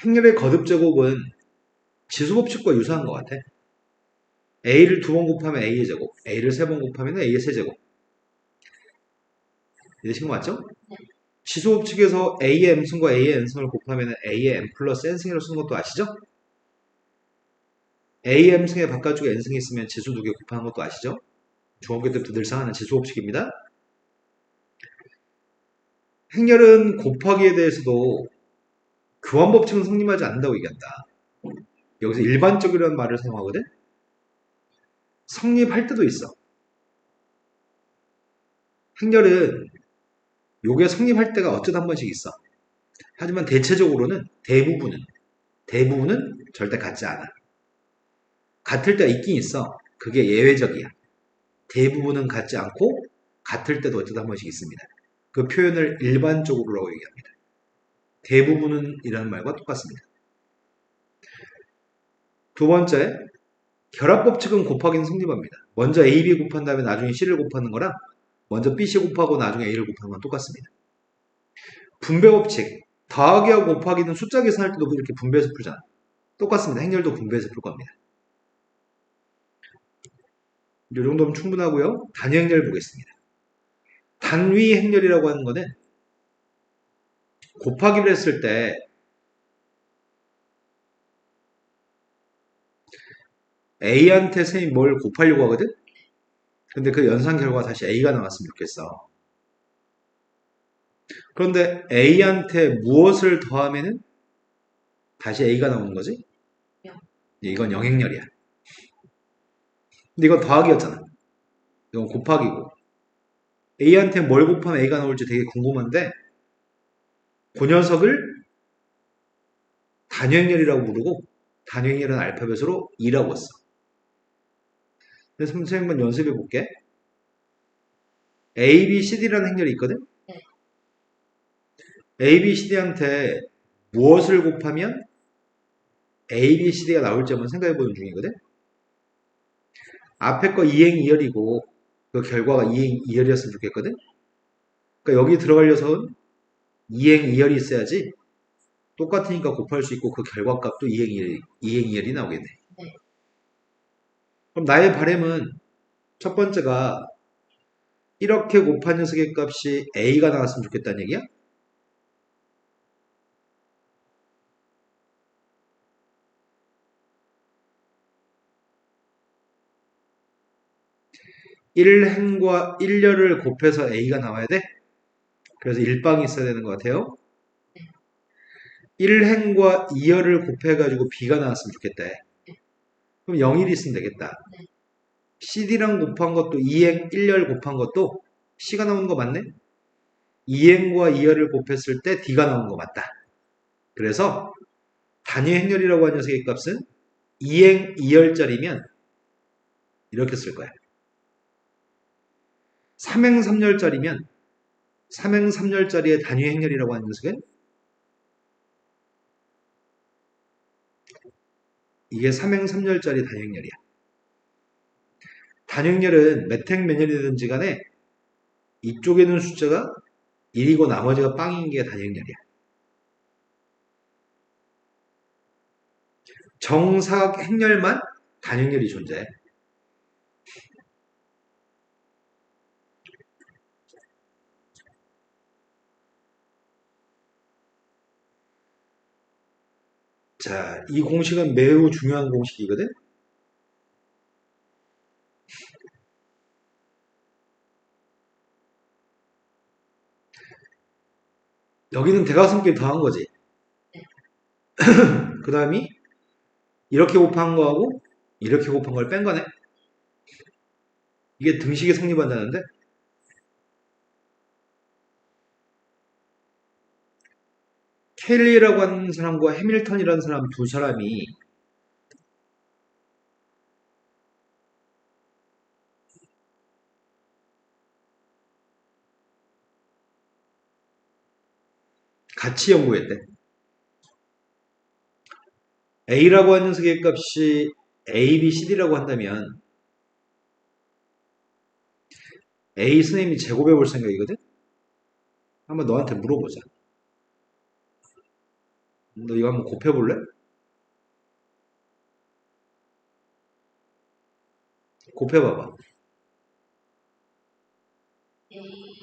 Speaker 1: 행렬의 거듭 제곱은 지수법칙과 유사한 것 같아. a를 두 번 곱하면 a의 제곱, a를 세 번 곱하면 a의 세제곱. 이해되신 거 맞죠?
Speaker 2: 네.
Speaker 1: 지수법칙에서 a의 m승과 a의 n승을 곱하면 a의 m 플러스 n승이라고 쓰는 것도 아시죠? a m승의 바깥쪽에 n승이 있으면 지수 두 개 곱하는 것도 아시죠? 중학교 때부터 늘 사용하는 지수법칙입니다. 행렬은 곱하기에 대해서도 교환법칙은 성립하지 않는다고 얘기한다. 여기서 일반적이라는 말을 사용하거든? 성립할 때도 있어. 행렬은 요게 성립할 때가 어쩌다 한 번씩 있어. 하지만 대체적으로는 대부분은 절대 같지 않아. 같을 때가 있긴 있어. 그게 예외적이야. 대부분은 같지 않고 같을 때도 어쩌다 한 번씩 있습니다. 그 표현을 일반적으로라고 얘기합니다. 대부분은 이라는 말과 똑같습니다. 두 번째, 결합법칙은 곱하기는 성립합니다. 먼저 A, B 곱한 다음에 나중에 C를 곱하는 거랑 먼저 B, C 곱하고 나중에 A를 곱하는 건 똑같습니다. 분배법칙, 더하기하고 곱하기는 숫자 계산할 때도 이렇게 분배해서 풀잖아. 똑같습니다. 행렬도 분배해서 풀 겁니다. 이 정도면 충분하고요. 단위 행렬 보겠습니다. 단위 행렬이라고 하는 거는 곱하기를 했을 때 A한테 선생님이 뭘 곱하려고 하거든? 근데 그 연산 결과가 다시 A가 나왔으면 좋겠어. 그런데 A한테 무엇을 더하면은 다시 A가 나오는 거지? 이건 영행렬이야. 근데 이건 더하기였잖아. 이건 곱하기고. A한테 뭘 곱하면 A가 나올지 되게 궁금한데 그 녀석을 단위행렬이라고 부르고 단위행렬은 알파벳으로 2라고 써. 그래서 선생님 한번 연습해 볼게. A, B, C, D라는 행렬이 있거든?
Speaker 2: 네.
Speaker 1: A, B, C, D한테 무엇을 곱하면 A, B, C, D가 나올지 한번 생각해 보는 중이거든? 앞에 거 2행 2열이고 그 결과가 2행 2열이었으면 좋겠거든? 그러니까 여기 들어갈 녀석은 2행 2열이 있어야지 똑같으니까 곱할 수 있고 그 결과값도 2행 2열이 나오겠네.
Speaker 2: 네.
Speaker 1: 그럼 나의 바램은 첫 번째가 이렇게 곱한 녀석의 값이 A가 나왔으면 좋겠다는 얘기야? (1행과 1열을) 곱해서 A가 나와야 돼? 그래서 1방이 있어야 되는 것 같아요. 1행과 2열을 곱해가지고 B가 나왔으면 좋겠다. 그럼 0일이 있으면 되겠다. CD랑 곱한 것도 2행 1열 곱한 것도 C가 나오는 거 맞네? 2행과 2열을 곱했을 때 D가 나오는 거 맞다. 그래서 단위 행렬이라고 하는 녀석의 값은 2행 2열짜리면 이렇게 쓸 거야. 3행 3열짜리면 3행 3열짜리의 단위 행렬이라고 하는 녀석은 이게 3행 3열짜리 단위 행렬이야. 단위 행렬은 몇 행 몇 열이든지 간에 이쪽에 있는 숫자가 1이고 나머지가 빵인 게 단위 행렬이야. 정사각 행렬만 단위 행렬이 존재해. 자, 이 공식은 매우 중요한 공식이거든? 여기는 대각선끼리 더한 거지. 그 다음이 이렇게 곱한 거하고 이렇게 곱한 걸 뺀 거네. 이게 등식이 성립한다는데 켈리라고 하는 사람과 해밀턴이라는 사람 두 사람이 같이 연구했대. A라고 하는 녀석의 값이 A, B, C, D라고 한다면 A 선생님이 제곱해 볼 생각이거든? 한번 너한테 물어보자. 너 이거 한번 곱해 볼래? 곱해 봐봐.
Speaker 2: A,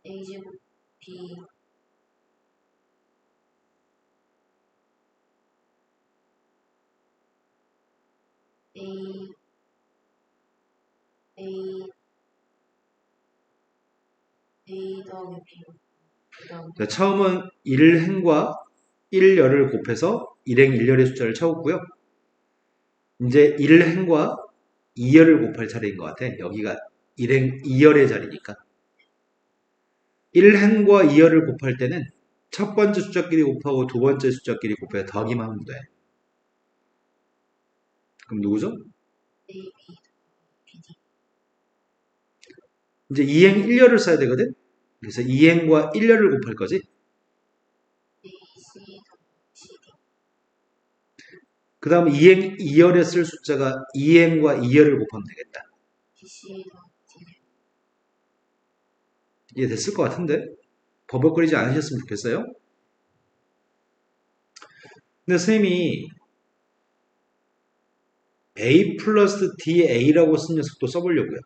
Speaker 2: A제곱 B, A, A, A 더하기 B.
Speaker 1: 자, 처음은 1행과 1열을 곱해서 1행 1열의 숫자를 쳐왔고요. 이제 1행과 2열을 곱할 차례인 것 같아. 여기가 1행 2열의 자리니까. 1행과 2열을 곱할 때는 첫 번째 숫자끼리 곱하고 두 번째 숫자끼리 곱해 더하기만 하면 돼. 그럼 누구죠?
Speaker 2: A, B, BD.
Speaker 1: 이제 2행 1열을 써야 되거든? 그래서 2행과 1열을 곱할 거지?
Speaker 2: A, C, CD.
Speaker 1: 그 다음 2열에 쓸 숫자가 2행과 2열을 곱하면 되겠다.
Speaker 2: BC 더하기 D.
Speaker 1: 이해 됐을 것 같은데? 버벅거리지 않으셨으면 좋겠어요? 근데 선생님이 A 플러스 DA라고 쓴 녀석도 써보려고요.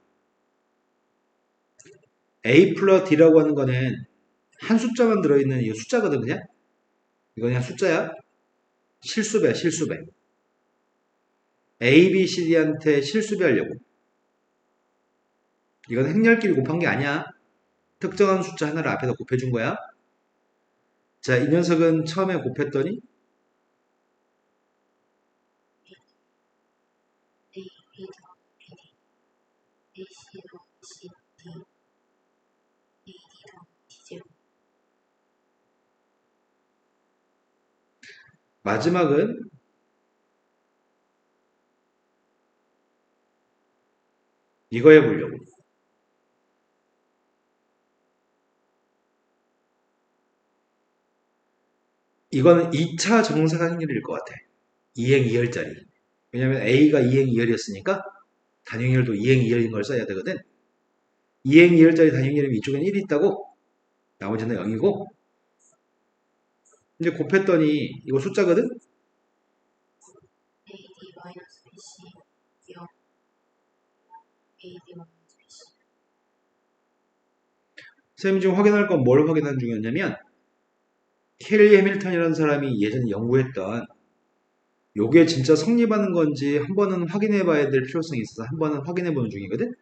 Speaker 1: A 플러스 D라고 하는 거는 한 숫자만 들어있는 이 숫자거든, 그냥? 이거 그냥 숫자야? 실수배, 실수배. A, B, C, D한테 실수배 하려고. 이건 행렬끼리 곱한 게 아니야. 특정한 숫자 하나를 앞에다 곱해준 거야. 자, 이 녀석은 처음에 곱했더니
Speaker 2: A, B 더하기 BD. AC 더하기 CD. AD 더하기 D제곱.
Speaker 1: 마지막은 이거 해보려고. 이거는 2차 정사각형일 것 같아. 2행 2열짜리. 왜냐면 A가 2행 2열이었으니까 단행열도 2행 2열인 걸 써야 되거든. 2행 2열짜리 단행열이면 이쪽엔 1이 있다고, 나머지는 0이고, 이제 곱했더니 이거 숫자거든?
Speaker 2: AD 마이너스 BC 0. AD 마이너스 BC.
Speaker 1: 선생님이 지금 확인할 건 뭘 확인한 중이었냐면, 캐리 해밀턴이라는 사람이 예전에 연구했던 요게 진짜 성립하는 건지 한 번은 확인해 봐야 될 필요성이 있어서 한 번은 확인해 보는 중이거든?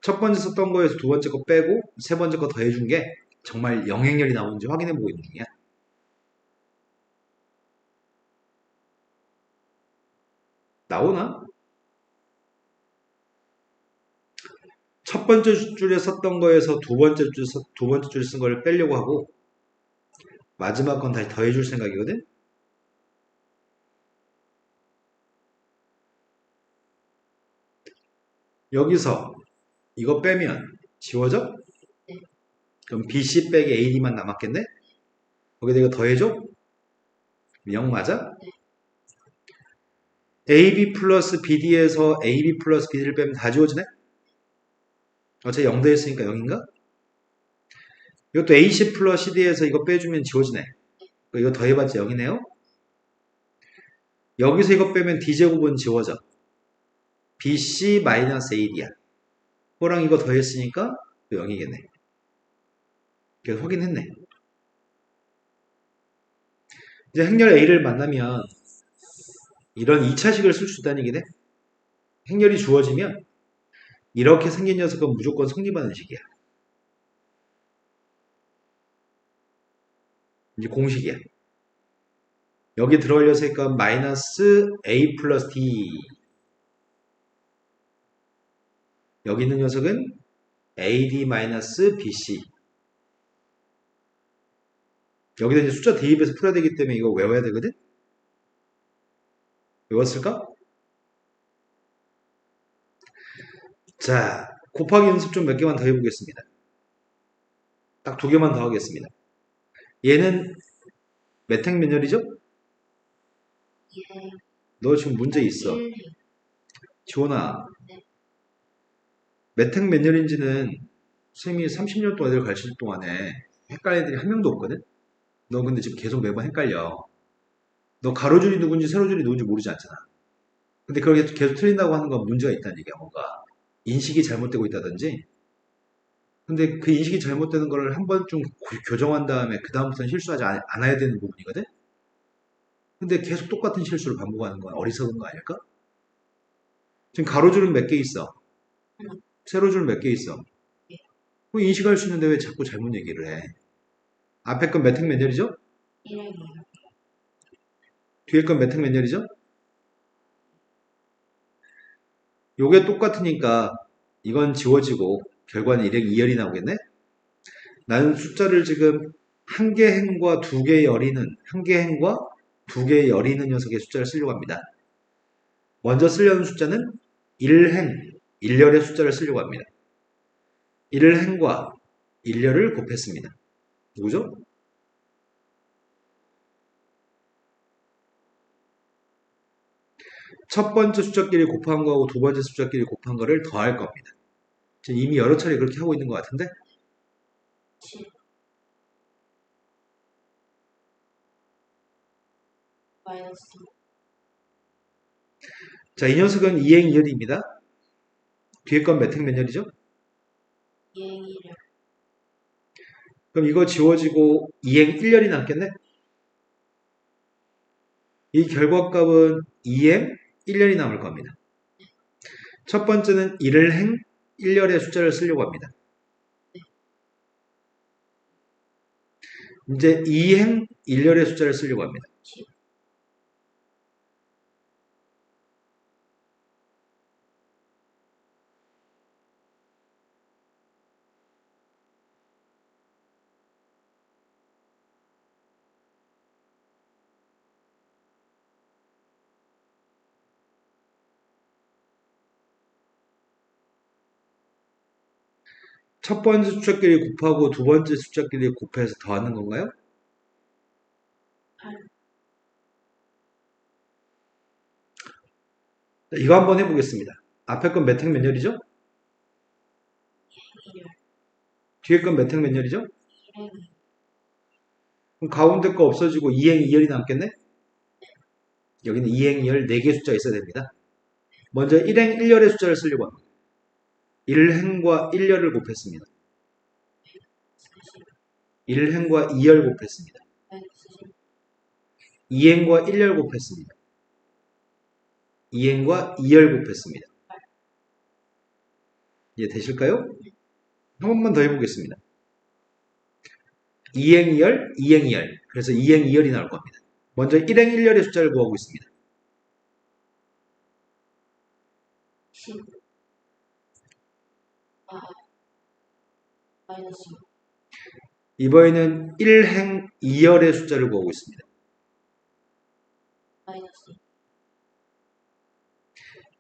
Speaker 1: 첫 번째 썼던 거에서 두 번째 거 빼고 세 번째 거 더해준 게 정말 영행렬이 나오는지 확인해 보고 있는 중이야. 나오나? 첫 번째 줄에 썼던 거에서 두 번째 줄에 쓴 걸 빼려고 하고 마지막 건 다시 더해줄 생각이거든? 여기서 이거 빼면 지워져?
Speaker 2: 네.
Speaker 1: 그럼 BC 빼기 AD만 남았겠네? 거기다 이거 더해줘? 0 맞아?
Speaker 2: 네.
Speaker 1: AB 플러스 BD에서 AB 플러스 BD를 빼면 다 지워지네? 어차피 0 더했으니까 0인가? 이것도 AC 플러스 CD에서 이거 빼주면 지워지네. 이거 더해봤자 0이네요? 여기서 이거 빼면 D제곱은 지워져. BC 마이너스 AD야. 그거랑 이거 더했으니까 0이겠네. 그래서 확인했네. 이제 행렬 A를 만나면 이런 2차식을 쓸 수 있다는 얘기네. 행렬이 주어지면 이렇게 생긴 녀석은 무조건 성립하는 식이야. 이제 공식이야. 여기 들어올 녀석은 마이너스 A 플러스 D. 여기 있는 녀석은 AD 마이너스 BC. 여기다 이제 숫자 대입해서 풀어야 되기 때문에 이거 외워야 되거든? 외웠을까? 자, 곱하기 연습 좀 몇 개만 더 해보겠습니다. 딱 두 개만 더 하겠습니다. 얘는 몇 행 몇 열이죠?
Speaker 2: 2행.
Speaker 1: 너 지금 문제 있어.
Speaker 2: 1행.
Speaker 1: 지원아,
Speaker 2: 네.
Speaker 1: 몇 행 몇 열인지는 선생님이 30년 동안 애들 가르칠 동안에 헷갈리는 애들이 한 명도 없거든? 너 근데 지금 계속 매번 헷갈려. 너 가로줄이 누군지 세로줄이 누군지 모르지 않잖아. 근데 그렇게 계속 틀린다고 하는 건 문제가 있다는 얘기야, 뭔가. 인식이 잘못되고 있다든지. 근데 그 인식이 잘못되는 거를 한 번쯤 교정한 다음에 그 다음부터는 실수하지 않아야 되는 부분이거든? 근데 계속 똑같은 실수를 반복하는 건 어리석은 거 아닐까? 지금 가로줄은 몇 개 있어? 세로줄 몇 개 있어? 그 인식할 수 있는데 왜 자꾸 잘못 얘기를 해? 앞에 건 몇 행 몇 열이죠?
Speaker 2: 1행이요.
Speaker 1: 뒤에 건 몇 행 몇 열이죠? 요게 똑같으니까 이건 지워지고 결과는 1행 2열이 나오겠네? 나는 숫자를 지금 한 개 행과 두 개 열이는, 한 개 행과 두 개 열이는 녀석의 숫자를 쓰려고 합니다. 먼저 쓰려는 숫자는 1행, 1열의 숫자를 쓰려고 합니다. 1행과 1열을 곱했습니다. 누구죠? 첫 번째 숫자끼리 곱한 거하고 두 번째 숫자끼리 곱한 거를 더할 겁니다. 지금 이미 여러 차례 그렇게 하고 있는 것 같은데
Speaker 2: 7 마이너스 3
Speaker 1: 자, 이 녀석은 이행이열입니다. 뒤에 건 몇 행 몇 열이죠?
Speaker 2: 2행 1열
Speaker 1: 그럼 이거 지워지고 2행 1열이 남겠네? 이 결과값은 2행 1열이 남을 겁니다. 첫 번째는 1행 1열의 숫자를 쓰려고 합니다. 이제 2행 1열의 숫자를 쓰려고 합니다.
Speaker 2: 10
Speaker 1: 첫 번째 숫자끼리 곱하고 두 번째 숫자끼리 곱해서 더하는 건가요?
Speaker 2: 8
Speaker 1: 자, 이거 한번 해보겠습니다. 앞에 건 몇 행 몇 열이죠?
Speaker 2: 1열
Speaker 1: 뒤에 건 몇 행 몇 열이죠?
Speaker 2: 1행
Speaker 1: 그럼 가운데 거 없어지고 2행 2열이 남겠네? 여기는 2행 2열 4개 숫자 있어야 됩니다. 먼저 1행 1열의 숫자를 쓰려고 합니다. 1행과 1열을 곱했습니다.
Speaker 2: 40
Speaker 1: 1행과 2열 곱했습니다.
Speaker 2: 마이너스 10
Speaker 1: 2행과 1열 곱했습니다. 2행과 2열 곱했습니다. 이해 되실까요? 한 번만 더 해보겠습니다. 2행 2열, 2행 2열. 그래서 2행 2열이 나올 겁니다. 먼저 1행 1열의 숫자를 구하고 있습니다.
Speaker 2: 10 마이너스 6
Speaker 1: 이번에는 1행 2열의 숫자를 구하고 있습니다.
Speaker 2: 마이너스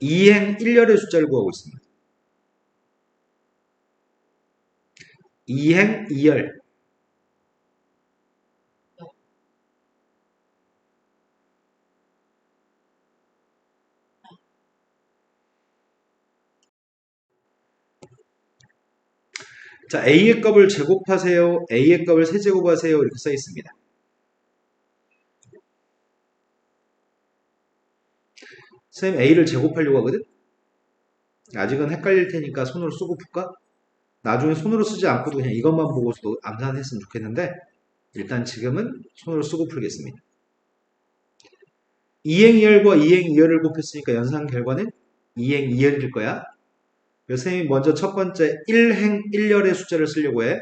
Speaker 1: 2행 1열의 숫자를 구하고 있습니다. 2행 2열. 자, a의 값을 제곱하세요. a의 값을 세제곱하세요. 이렇게 써 있습니다. 선생님 a를 제곱하려고 하거든? 아직은 헷갈릴 테니까 손으로 쓰고 풀까? 나중에 손으로 쓰지 않고도 그냥 이것만 보고서도 암산했으면 좋겠는데 일단 지금은 손으로 쓰고 풀겠습니다. 2행 2열과 2행 2열을 곱했으니까 연산 결과는 2행 2열일 거야. 선생님이 먼저 첫 번째 1행 1열의 숫자를 쓰려고 해.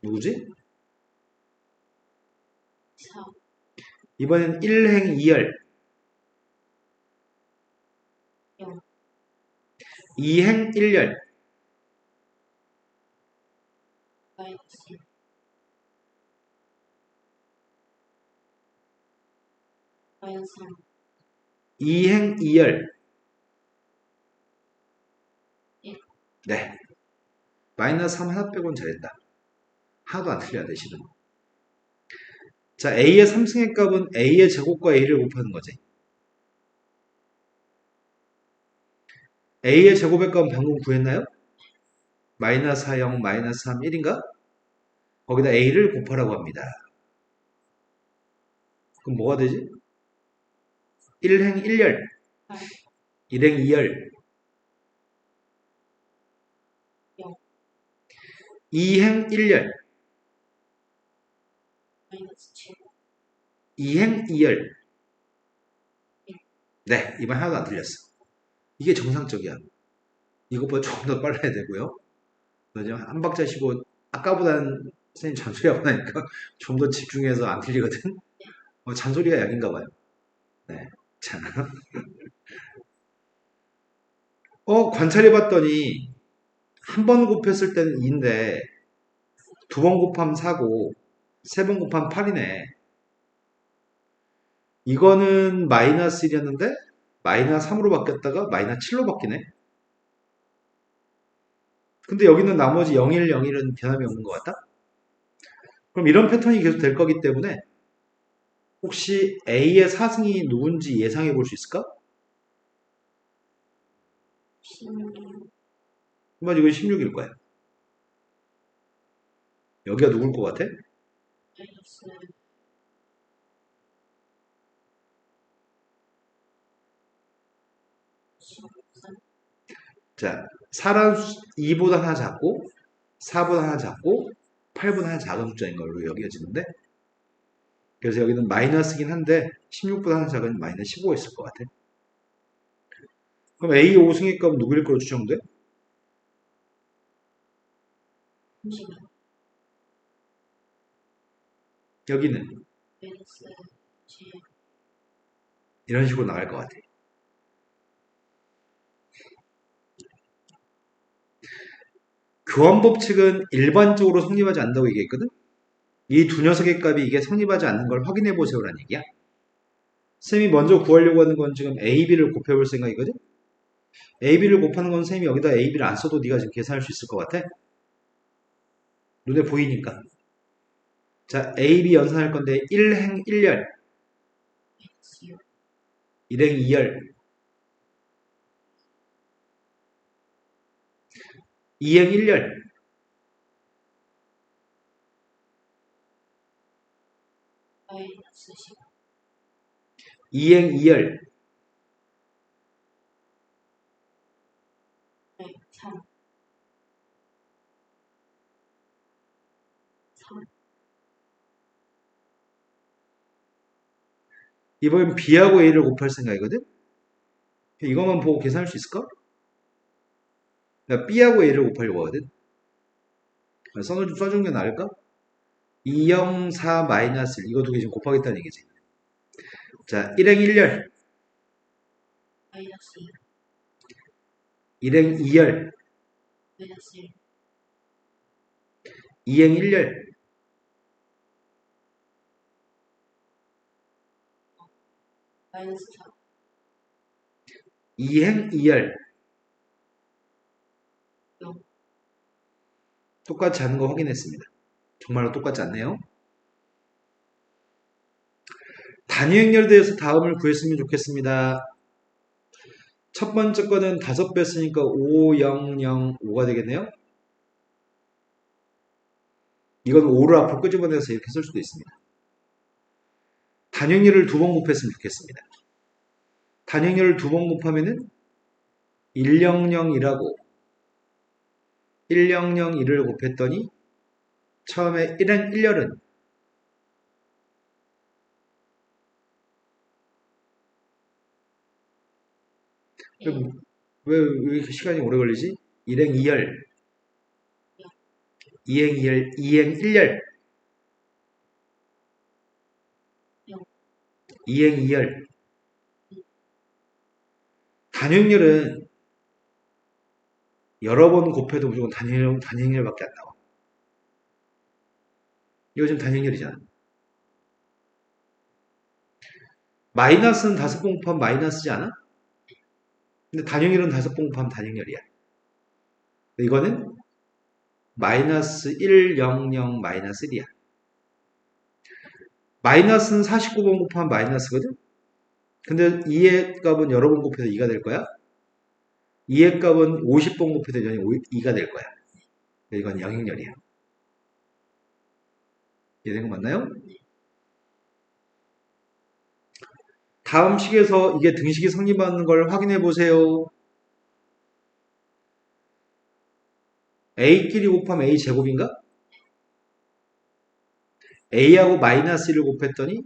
Speaker 1: 누구지?
Speaker 2: 4
Speaker 1: 이번엔 1행 2열.
Speaker 2: 0
Speaker 1: 2행 1열.
Speaker 2: 마이너스 1 마이너스 3
Speaker 1: 2행 2열.
Speaker 2: 예.
Speaker 1: 네. 마이너스 3 하나 빼고는 잘했다. 하나도 안 틀려야 돼, 실은. 자, a의 3승의 값은 a의 제곱과 a를 곱하는 거지. a의 제곱의 값은 방금 구했나요? 마이너스 4, 0, 마이너스 3, 1인가? 거기다 a를 곱하라고 합니다. 그럼 뭐가 되지? 1행 1열,
Speaker 2: 8
Speaker 1: 1행 2열,
Speaker 2: 0
Speaker 1: 2행 1열,
Speaker 2: 마이너스 7
Speaker 1: 2행 2열. 네, 이번 하나도 안 틀렸어. 이게 정상적이야. 이것보다 조금 더 빨라야 되고요. 그죠? 한 박자 쉬고 아까보다는 선생님 잔소리하고 나니까 좀 더 집중해서 안 틀리거든. 잔소리가 약인가 봐요. 네. 자. 관찰해봤더니 한 번 곱했을 때는 2인데 두 번 곱하면 4고 세 번 곱하면 8이네. 이거는 마이너스 1이었는데 마이너스 3으로 바뀌었다가 마이너스 7로 바뀌네. 근데 여기는 나머지 01, 01은 변함이 없는 것 같다? 그럼 이런 패턴이 계속 될 거기 때문에 혹시 A의 4승이 누군지 예상해 볼 수 있을까?
Speaker 2: 16
Speaker 1: 그러면 이건 16일 거야. 여기가 누굴 것 같아?
Speaker 2: 마이너스 13
Speaker 1: 자, 2보다 하나 작고 4보다 하나 작고 8보다 하나 작은 숫자인 걸로 여겨지는데 그래서 여기는 마이너스긴 한데 16보다 하나 작은 마이너스 15가 있을 것 같아. 그럼 A 5승의 값은 누구일 거로 추정돼?
Speaker 2: 32
Speaker 1: 여기는
Speaker 2: 마이너스 7
Speaker 1: 이런 식으로 나갈 것 같아. 교환 법칙은 일반적으로 성립하지 않는다고 얘기했거든? 이 두 녀석의 값이 이게 성립하지 않는 걸 확인해 보세요라는 얘기야. 쌤이 먼저 구하려고 하는 건 지금 A, B를 곱해볼 생각이거든? A, B를 곱하는 건 쌤이 여기다 A, B를 안 써도 네가 지금 계산할 수 있을 것 같아? 눈에 보이니까. 자, A, B 연산할 건데 1행 1열,
Speaker 2: 마이너스 6
Speaker 1: 1행 2열, 2행 1열,
Speaker 2: 마이너스 10
Speaker 1: 2행 2열,
Speaker 2: 3 3
Speaker 1: 이번엔 B하고 A를 곱할 생각이거든? 이것만 보고 계산할 수 있을까? 나 B하고 A를 곱하려고 하거든? 써주는 게 나을까? 2, 0, 4, 마이너스 1. 이거 두 개 지금 곱하겠다는 얘기지. 자, 1행 1열,
Speaker 2: 마이너스 2
Speaker 1: 1행 2열,
Speaker 2: 마이너스 1
Speaker 1: 2행 1열,
Speaker 2: 마이너스 4
Speaker 1: 2행 2열.
Speaker 2: 0
Speaker 1: 똑같이 하는 거 확인했습니다. 정말로 똑같지 않네요. 단위 행렬에 대해서 다음을 구했으면 좋겠습니다. 첫 번째 거는 5배 쓰니까 5, 0, 0, 5가 되겠네요. 이건 5를 앞으로 끄집어내서 이렇게 쓸 수도 있습니다. 단행렬을 두 번 곱했으면 좋겠습니다. 단행렬을 두 번 곱하면은 100이라고 1001을 곱했더니 처음에 1행 1열은 왜 이렇게 시간이 오래 걸리지? 1행 2열, 2행 2열, 2행 1열, 2행 2열. 단행렬은 여러 번 곱해도 무조건 단행렬밖에 안 나와. 이거 지금 단행렬이잖아. 마이너스는 5번 곱하면 마이너스지 않아? 근데 단행렬은 5번 곱하면 단행렬이야. 이거는 마이너스 1, 0, 0, 마이너스 1이야. 마이너스는 49번 곱하면 마이너스거든? 근데 2의 값은 여러 번 곱해서 2가 될 거야. 2의 값은 50번 곱해서 2가 될 거야. 이건 영행렬이야. 이해된 거 맞나요? 다음 식에서 이게 등식이 성립하는 걸 확인해 보세요. A끼리 곱하면 A 제곱인가? A하고 마이너스 1을 곱했더니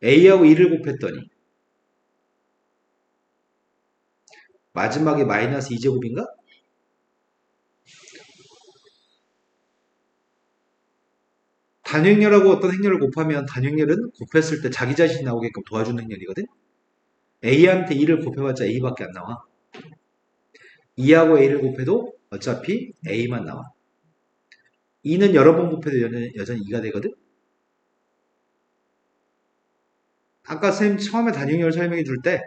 Speaker 1: A하고 1을 곱했더니 마지막에 마이너스 2제곱인가? 단행렬하고 어떤 행렬을 곱하면 단행렬은 곱했을 때 자기 자신이 나오게끔 도와주는 행렬이거든? A한테 2를 곱해봤자 A밖에 안 나와. 2하고 A를 곱해도 어차피 A만 나와. 2는 여러 번 곱해도 여전히 2가 되거든? 아까 쌤 처음에 단행렬 설명해 줄 때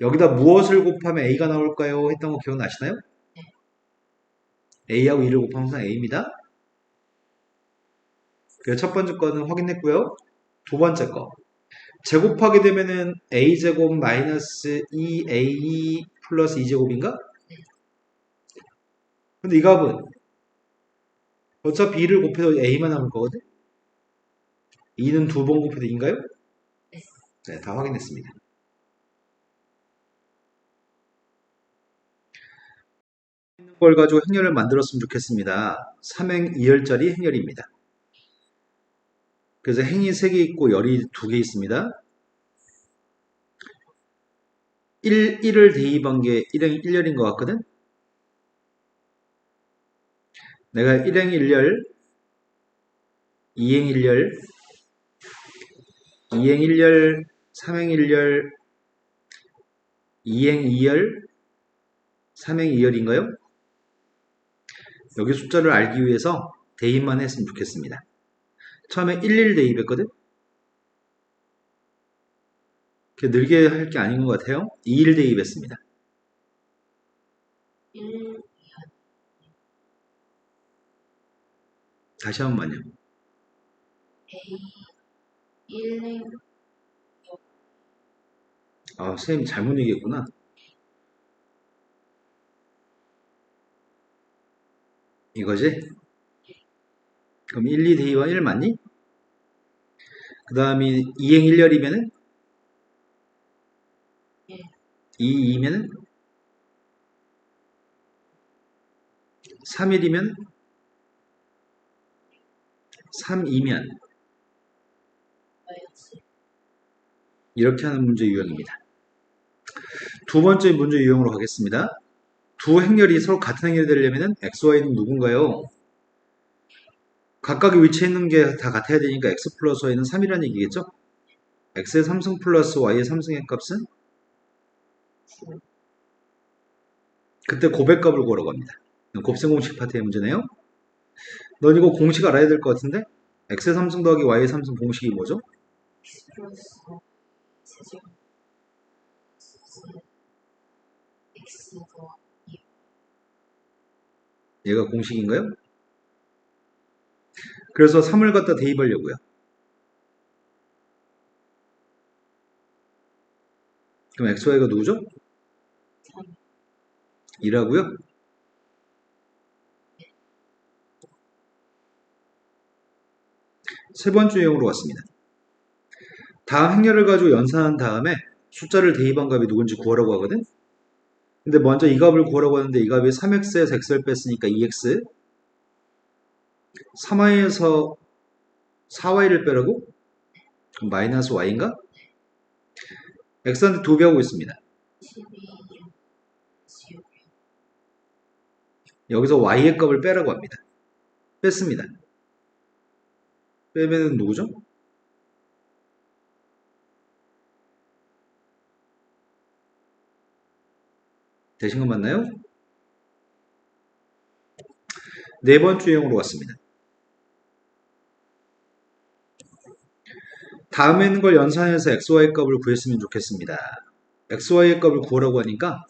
Speaker 1: 여기다 무엇을 곱하면 A가 나올까요? 했던 거 기억나시나요? A하고 2를 곱하면 항상 A입니다. 그래서 첫 번째 거는 확인했고요. 두 번째 거. 제곱하게 되면은 a제곱 마이너스 2a 플러스 2제곱인가? 근데 이 값은 어차피 2를 곱해도 a만 남을 거거든? 2는 두 번 곱해도 2인가요?
Speaker 2: 네.
Speaker 1: 네, 다 확인했습니다. 걸 가지고 행렬을 만들었으면 좋겠습니다. 3행 2열짜리 행렬입니다. 그래서 행이 3개 있고 열이 2개 있습니다. 1을 대입한 게 1행 1열인 것 같거든? 내가 1행 1열, 2행 1열, 2행 1열, 3행 1열, 2행 2열, 3행 2열인가요? 여기 숫자를 알기 위해서 대입만 했으면 좋겠습니다. 처음에 11 대입했거든? 늘게 할 게 아닌 것 같아요. 21 대입했습니다.
Speaker 2: 1,
Speaker 1: 다시 한 번만요.
Speaker 2: A, 1행,
Speaker 1: 아, 선생님 잘못 얘기했구나. 이거지? 그럼 1, 2 대입한 1 맞니? 그 다음에 2행 1열이면은
Speaker 2: 예,
Speaker 1: 2, 2면은 3일이면 3, 2면
Speaker 2: 마이너스
Speaker 1: 이렇게 하는 문제 유형입니다. 두 번째 문제 유형으로 가겠습니다. 두 행렬이 서로 같은 행렬이 되려면 x, y는 누군가요? 각각의 위치에 있는 게 다 같아야 되니까 x 플러스 y는 3이라는 얘기겠죠? x의 3승 플러스 y의 3승의 값은?
Speaker 2: 9,
Speaker 1: 그때 고백값을 구하라고 합니다. 곱셈 공식 파트의 문제네요. 넌 이거 공식 알아야 될 것 같은데? x의 3승 더하기 y의 3승 공식이 뭐죠?
Speaker 2: X 플러스 세제곱 X 더
Speaker 1: 얘가 공식인가요? 그래서 3을 갖다 대입하려고요. 그럼 x, y가 누구죠?
Speaker 2: 3,
Speaker 1: 2라고요? 세 번째 유형으로 왔습니다. 다음 행렬을 가지고 연산한 다음에 숫자를 대입한 값이 누군지 구하라고 하거든? 근데 먼저 이 값을 구하라고 하는데 이 값이 3x에서 x를 뺐으니까 2x 3y에서 4y를 빼라고? 그럼 마이너스 y인가? x한테 2배 하고 있습니다.
Speaker 2: 12, 6,
Speaker 1: 여기서 y의 값을 빼라고 합니다. 뺐습니다. 빼면은 누구죠? 되신 거 맞나요? 네 번째 유형으로 왔습니다. 다음에 있는 걸 연산해서 xy 값을 구했으면 좋겠습니다. xy의 값을 구하라고 하니까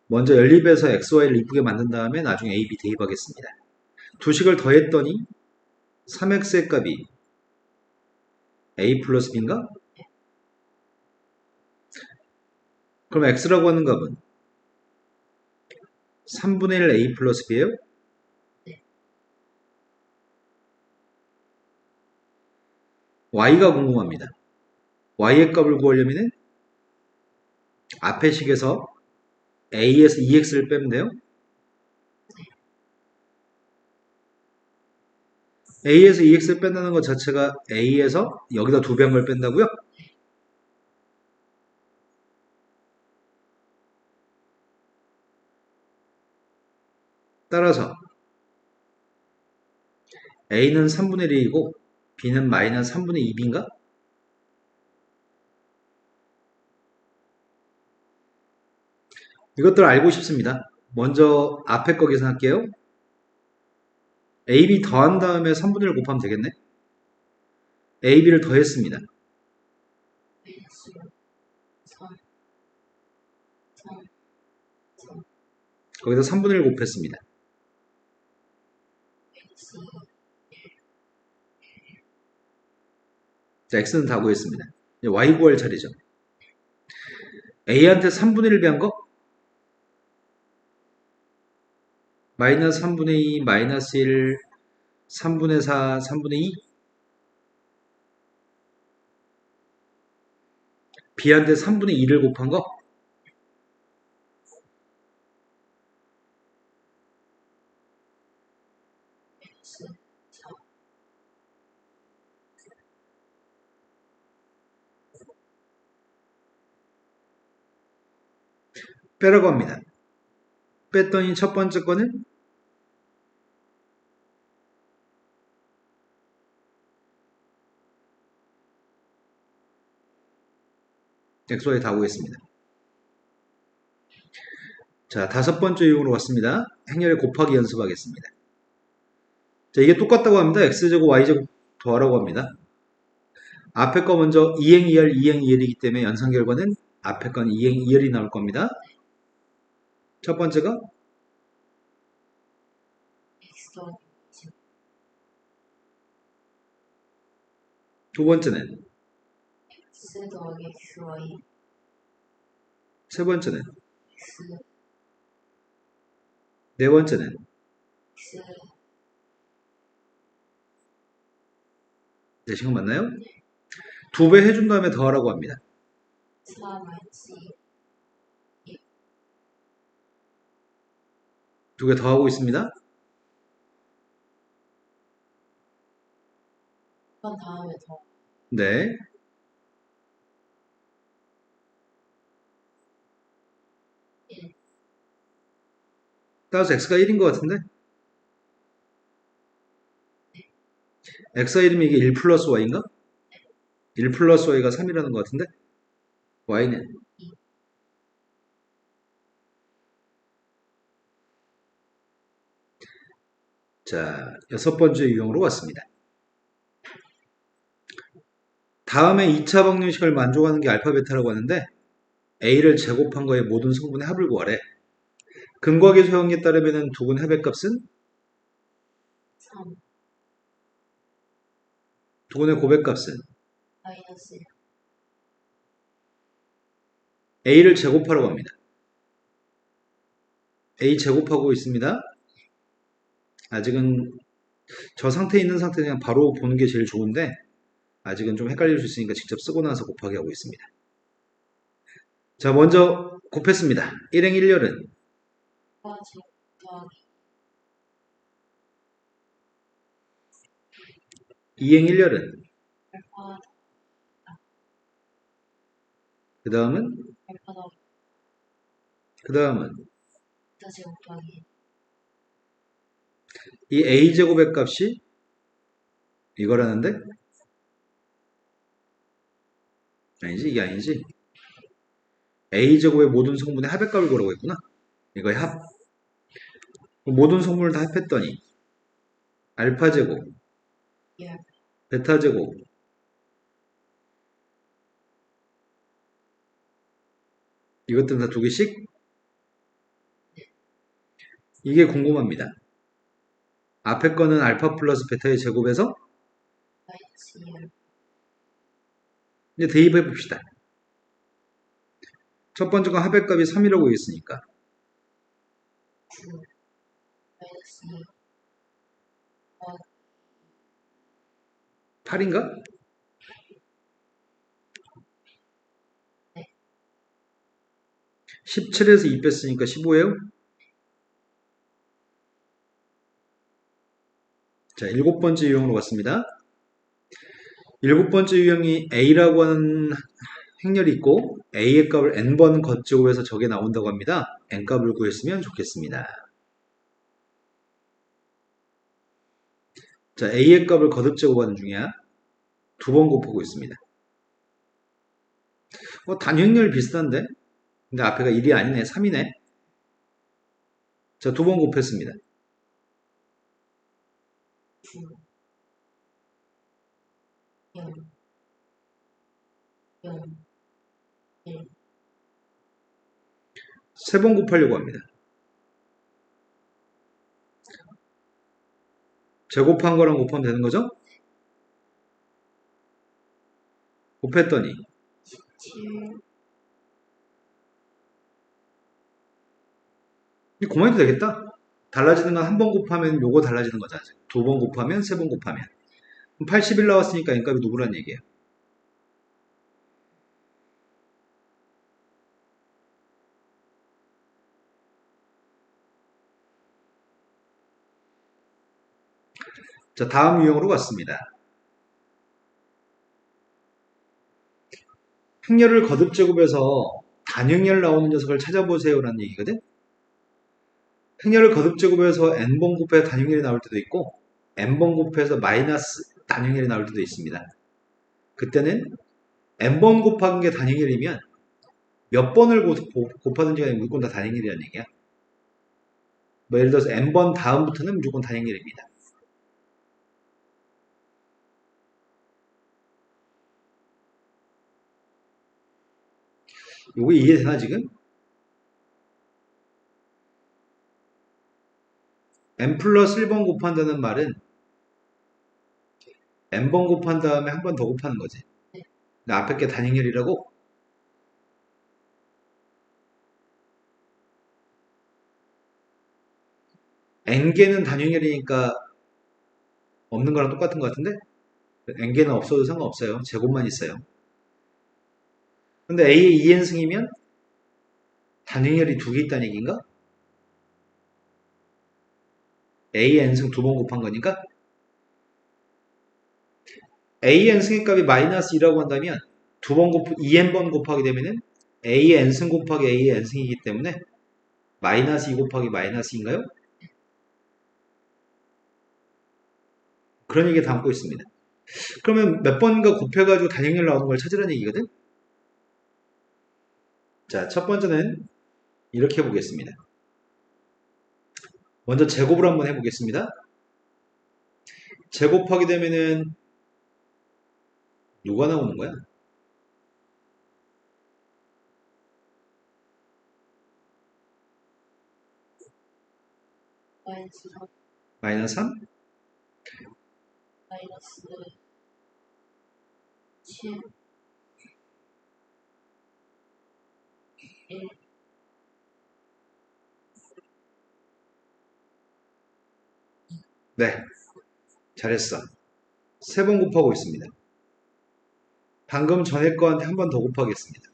Speaker 1: 먼저 연립해서 xy를 이쁘게 만든 다음에 나중에 a, b 대입하겠습니다. 두 식을 더했더니 3x의 값이 a 플러스 b인가? 그럼 x라고 하는 값은 3분의 1 a 플러스 b예요? y가 궁금합니다. y의 값을 구하려면 앞의 식에서 a에서 2x를 빼면 돼요. a에서 2x를 뺀다는 것 자체가 a에서 여기다 2배 한 걸 뺀다고요? 따라서 a는 3분의 1이고 b는 마이너스 3분의 2b인가? 이것들 알고 싶습니다. 먼저 앞에 거 계산할게요. ab 더한 다음에 3분의 1 곱하면 되겠네? ab를 더했습니다.
Speaker 2: 마이너스 3, 3, 3,
Speaker 1: 거기다 3분의 1 곱했습니다.
Speaker 2: 마이너스
Speaker 1: 자, x는 다 구했습니다. 이제 y 구할 차례죠. a한테 3분의 1 배한 거? 마이너스 3분의 2, 마이너스 1, 3분의 4, 3분의 2? b한테 3분의 2를 곱한 거?
Speaker 2: X 4
Speaker 1: 빼라고 합니다. 뺐더니 첫 번째 거는 xy 다 구했습니다. 자, 다섯 번째 유형으로 왔습니다. 행렬의 곱하기 연습하겠습니다. 자, 이게 똑같다고 합니다. x제곱 y제곱 더하라고 합니다. 앞에 거 먼저 2행 2열, 2행 2열이기 때문에 연산 결과는 앞에 건 2행 2열이 나올 겁니다. 첫 번째가
Speaker 2: X 더하기 Y
Speaker 1: 두 번째는
Speaker 2: X 더하기 XY
Speaker 1: 세 번째는
Speaker 2: X
Speaker 1: 네 번째는
Speaker 2: X
Speaker 1: 되신 거 맞나요? 두 배 해준 다음에 더하라고 합니다.
Speaker 2: 4 마이너스 2
Speaker 1: 두 개 더하고 있습니다.
Speaker 2: 한 다음에 더
Speaker 1: 네. 따라서 x가 1인 것 같은데? x가 1이면 이게 1 플러스 y인가? 1 플러스 y가 3이라는 것 같은데? y는 자, 여섯 번째 유형으로 왔습니다. 다음에 2차 방정식을 만족하는 게 알파 베타라고 하는데 a를 제곱한 거의 모든 성분의 합을 구하래. 근과계 소형에 따르면 두근 합의 값은
Speaker 2: 3
Speaker 1: 두근의 고백 값은
Speaker 2: 마이너스 1
Speaker 1: a를 제곱하라고 합니다. a 제곱하고 있습니다. 아직은 저 상태에 있는 상태는 그냥 바로 보는 게 제일 좋은데 아직은 좀 헷갈릴 수 있으니까 직접 쓰고 나서 곱하기 하고 있습니다. 자, 먼저 곱했습니다. 1행 1열은
Speaker 2: 과 제곱 더하기
Speaker 1: 2행 1열은
Speaker 2: 알파
Speaker 1: 그 다음은
Speaker 2: 알파 더하기
Speaker 1: 그 다음은
Speaker 2: 베타 제곱 더하기
Speaker 1: 이 a 제곱의 값이 이거라는데 아니지 이게 아니지 a 제곱의 모든 성분의 합의 값을 구하라고 했구나. 이거의 합 모든 성분을 다 합했더니 알파 제곱
Speaker 2: 2
Speaker 1: 베타 제곱 이것들은 다 두 개씩 이게 궁금합니다. 앞에 거는 알파 플러스 베타의 제곱에서
Speaker 2: 마이너스 2
Speaker 1: 이제 대입해 봅시다. 첫 번째 건 합의값이 3이라고 있으니까
Speaker 2: 9 마이너스 2
Speaker 1: 8인가?
Speaker 2: 네.
Speaker 1: 17에서 2 뺐으니까 15예요. 자, 일곱 번째 유형으로 갔습니다. 일곱 번째 유형이 a라고 하는 행렬이 있고 a의 값을 n번 겉제곱해서 저게 나온다고 합니다. n 값을 구했으면 좋겠습니다. 자, a의 값을 거듭제곱하는 중이야. 두 번 곱하고 있습니다. 단위행렬 비슷한데? 근데 앞에가 1이 아니네. 3이네. 자, 두 번 곱했습니다.
Speaker 2: 9 0 0 1
Speaker 1: 세 번 곱하려고 합니다. 제곱한 거랑 곱하면 되는 거죠? 곱했더니
Speaker 2: 7,
Speaker 1: 이 그만해도 되겠다. 달라지는 건 한 번 곱하면 요거 달라지는 거잖아. 두 번 곱하면, 세 번 곱하면. 81 나왔으니까 n값이 누구란 얘기야? 자, 다음 유형으로 갔습니다. 행렬을 거듭제곱해서 단행렬 나오는 녀석을 찾아보세요라는 얘기거든? 행렬을 거듭제곱해서 n번 곱해서 단행렬이 나올 때도 있고 n번 곱해서 마이너스 단행렬이 나올 때도 있습니다. 그때는 n번 곱하는 게 단행렬이면 몇 번을 곱하든지 간에 무조건 다 단행렬이라는 얘기야. 뭐 예를 들어서 n번 다음부터는 무조건 단행렬입니다. 요거 이해되나 지금? n 플러스 1번 곱한다는 말은 n번 곱한 다음에 한 번 더 곱하는 거지. 근데 앞에 게 단행렬이라고? n개는 단행렬이니까 없는 거랑 똑같은 것 같은데? n개는 없어도 상관없어요. 제곱만 있어요. 근데 a의 2n승이면 단행렬이 두 개 있다는 얘기인가? a n승 두 번 곱한 거니까 a n승의 값이 마이너스 2라고 한다면 2n번 곱하게 되면은 a n승 곱하기 a n승이기 때문에 마이너스 2 곱하기 마이너스 2인가요? 그런 얘기 담고 있습니다. 그러면 몇 번인가 곱해가지고 단행렬 나오는 걸 찾으라는 얘기거든? 자, 첫 번째는 이렇게 해보겠습니다. 먼저 제곱을 한번 해보겠습니다. 제곱하게 되면은 누가 나오는 거야?
Speaker 2: 마이너스 3,
Speaker 1: 마이너스 3?
Speaker 2: 마이너스 7, 1,
Speaker 1: 네, 잘했어. 세 번 곱하고 있습니다. 방금 전에 거한테 한 번 더 곱하겠습니다.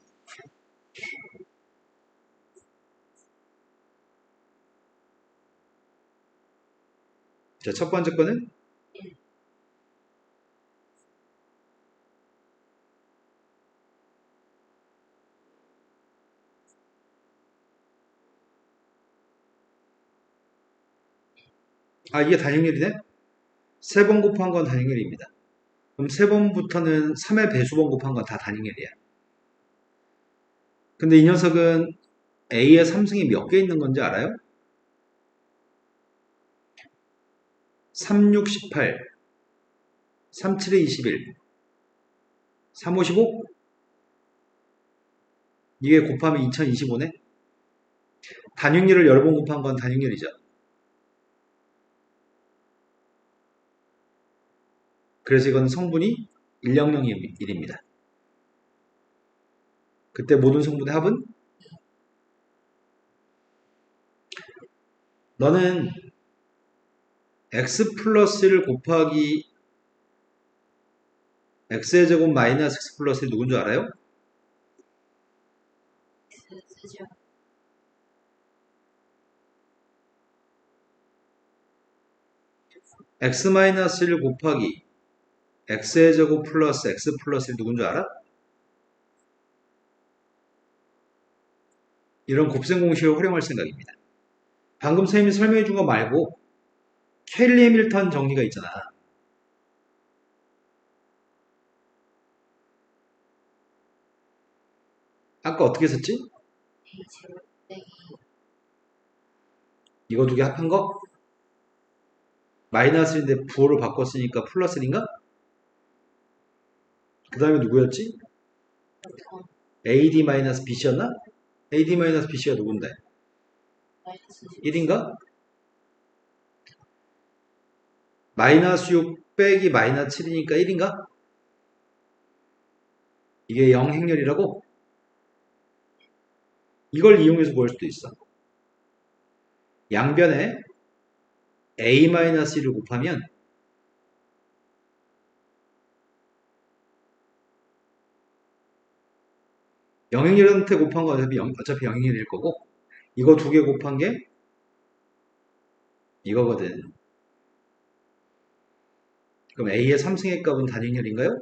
Speaker 1: 자, 첫 번째 거는
Speaker 2: 1,
Speaker 1: 아, 이게 단행렬이네? 세 번 곱한 건 단행렬입니다. 그럼 세 번부터는 3의 배수번 곱한 건 다 단행렬이야. 근데 이 녀석은 A의 3승이 몇 개 있는 건지 알아요? 3, 6, 18, 3, 7에 21, 3, 5, 15? 이게 곱하면 2025네? 단행렬을 여러 번 곱한 건 단행렬이죠. 그래서 이건 성분이 10001입니다. 그때 모든 성분의 합은? 너는 x 플러스 1 곱하기 x의 제곱 마이너스 x 플러스 1 누군 줄 알아요?
Speaker 2: 세죠.
Speaker 1: x 마이너스 1 곱하기 x의 제곱 플러스 x 플러스 1 누군 줄 알아? 이런 곱셈 공식을 활용할 생각입니다. 방금 선생님이 설명해 준 거 말고 켈리 해밀턴 정리가 있잖아. 아까 어떻게 썼지?
Speaker 2: A 제곱 빼기
Speaker 1: 이거 두 개 합한 거? 마이너스인데 부호를 바꿨으니까 플러스 1인가? 그 다음에 누구였지?
Speaker 2: 원,
Speaker 1: AD-BC였나? AD-BC가 누군데?
Speaker 2: 마이너스
Speaker 1: 1인가? 마이너스 6 빼기 마이너스 7이니까 1인가? 이게 0 행렬이라고? 이걸 이용해서 구할 수도 있어. 양변에 a-1을 곱하면 0행렬한테 곱한 거 어차피 0행렬일 거고 이거 두 개 곱한 게 이거거든. 그럼 a의 3승의 값은 단행렬인가요?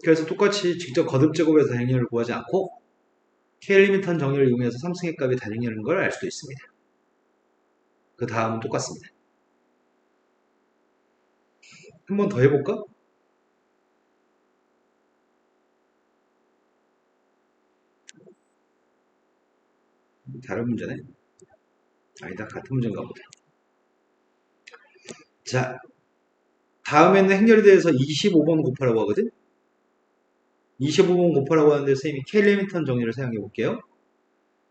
Speaker 1: 그래서 똑같이 직접 거듭제곱해서 단행렬을 구하지 않고 K-리미터는 정의를 이용해서 3승의 값이 단행렬인 걸 알 수도 있습니다. 그 다음은 똑같습니다. 한 번 더 해볼까? 다른 문제네. 아니다, 같은 문제인가 보다. 자, 다음에는 행렬에 대해서 25번 곱하라고 하거든? 25번 곱하라고 하는데 선생님이 K-리미터는 정의를 사용해 볼게요.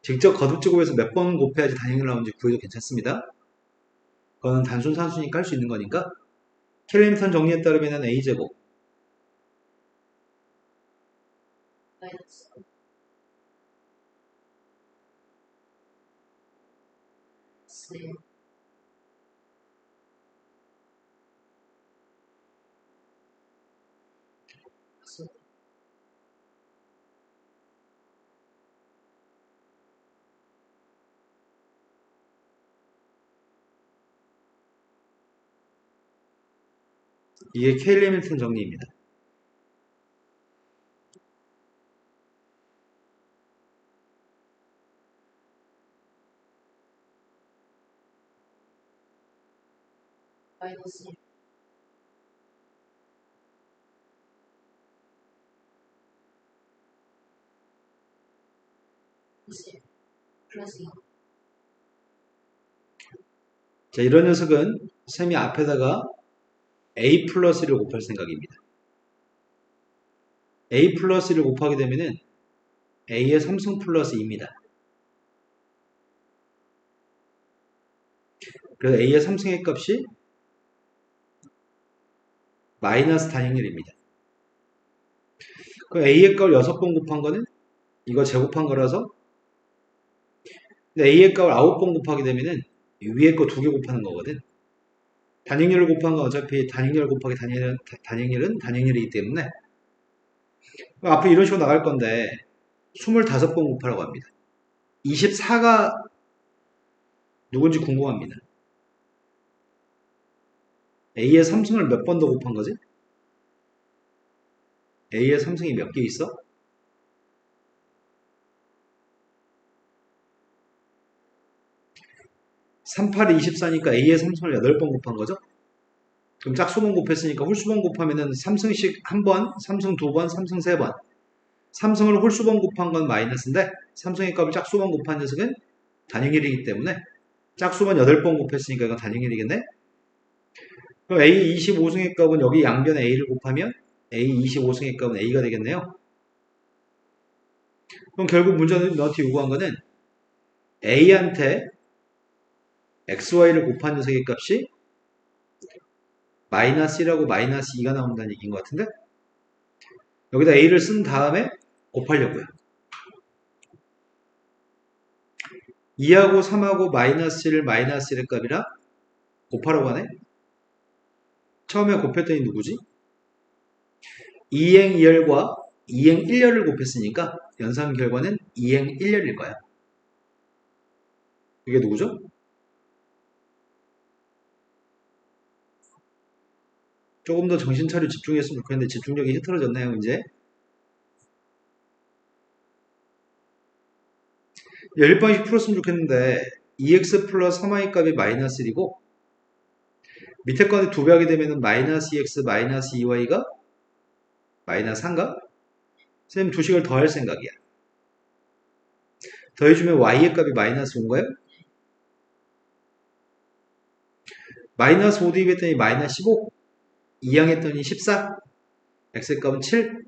Speaker 1: 직접 거듭제곱해서 몇 번 곱해야지 단행렬 나오는지 구해도 괜찮습니다. 그거는 단순 산수니까 할 수 있는 거니까 K-리미터는 정리에 따르면 a제곱
Speaker 2: 마이너스 S
Speaker 1: 이게 K-리미터는 정리입니다.
Speaker 2: 마이너스 플러스
Speaker 1: 자, 이런 녀석은 쌤이 앞에다가 a 플러스를 곱할 생각입니다. a 플러스를 곱하게 되면은 a의 3승 플러스 2입니다. 그래서 a의 3승의 값이 마이너스 단행렬입니다. 그럼 a의 값을 6번 곱한 거는 이거 제곱한 거라서 근데 a의 값을 9번 곱하게 되면은 위에 거 2개 곱하는 거거든. 단행렬을 곱한 건 어차피 단행렬 곱하기 단행렬은 단행렬이기 때문에 앞으로 이런 식으로 나갈 건데 25번 곱하라고 합니다. 24가 누군지 궁금합니다. a의 3승을 몇 번 더 곱한 거지? a의 3승이 몇 개 있어? 38이 24니까 a의 3승을 8번 곱한 거죠? 그럼 짝수번 곱했으니까 홀수번 곱하면은 3승씩 한 번, 3승 두 번, 3승 세 번. 3승을 홀수번 곱한 건 마이너스인데 3승의 값을 짝수번 곱한 녀석은 단행렬이기 때문에 짝수번 8번 곱했으니까 이건 단행렬이겠네? 그럼 a 25승의 값은 여기 양변에 a를 곱하면 a 25승의 값은 a가 되겠네요. 그럼 결국 문제는 너한테 요구한 거는 a한테 xy를 곱한 녀석의 값이 마이너스 1하고 마이너스 2가 나온다는 얘기인 것 같은데 여기다 a를 쓴 다음에 곱하려고요. 2하고 3하고 마이너스 1을 마이너스 1의 값이라 곱하라고 하네. 처음에 곱했더니 누구지? 2행 2열과 2행 1열을 곱했으니까 연산 결과는 2행 1열일 거야. 이게 누구죠? 조금 더 정신 차려 집중했으면 좋겠는데 집중력이 흐트러졌나요, 이제? 연립방식 풀었으면 좋겠는데 2x 플러스 3y 값이 마이너스 1이고 밑에 건에 2배 하게 되면 마이너스 2x 마이너스 2y가 마이너스 3가? 선생님 두 식을 더할 생각이야. 더해주면 y의 값이 마이너스 5인가요? 마이너스 5 대입했더니 마이너스 15 2항했더니 14 x의 값은 7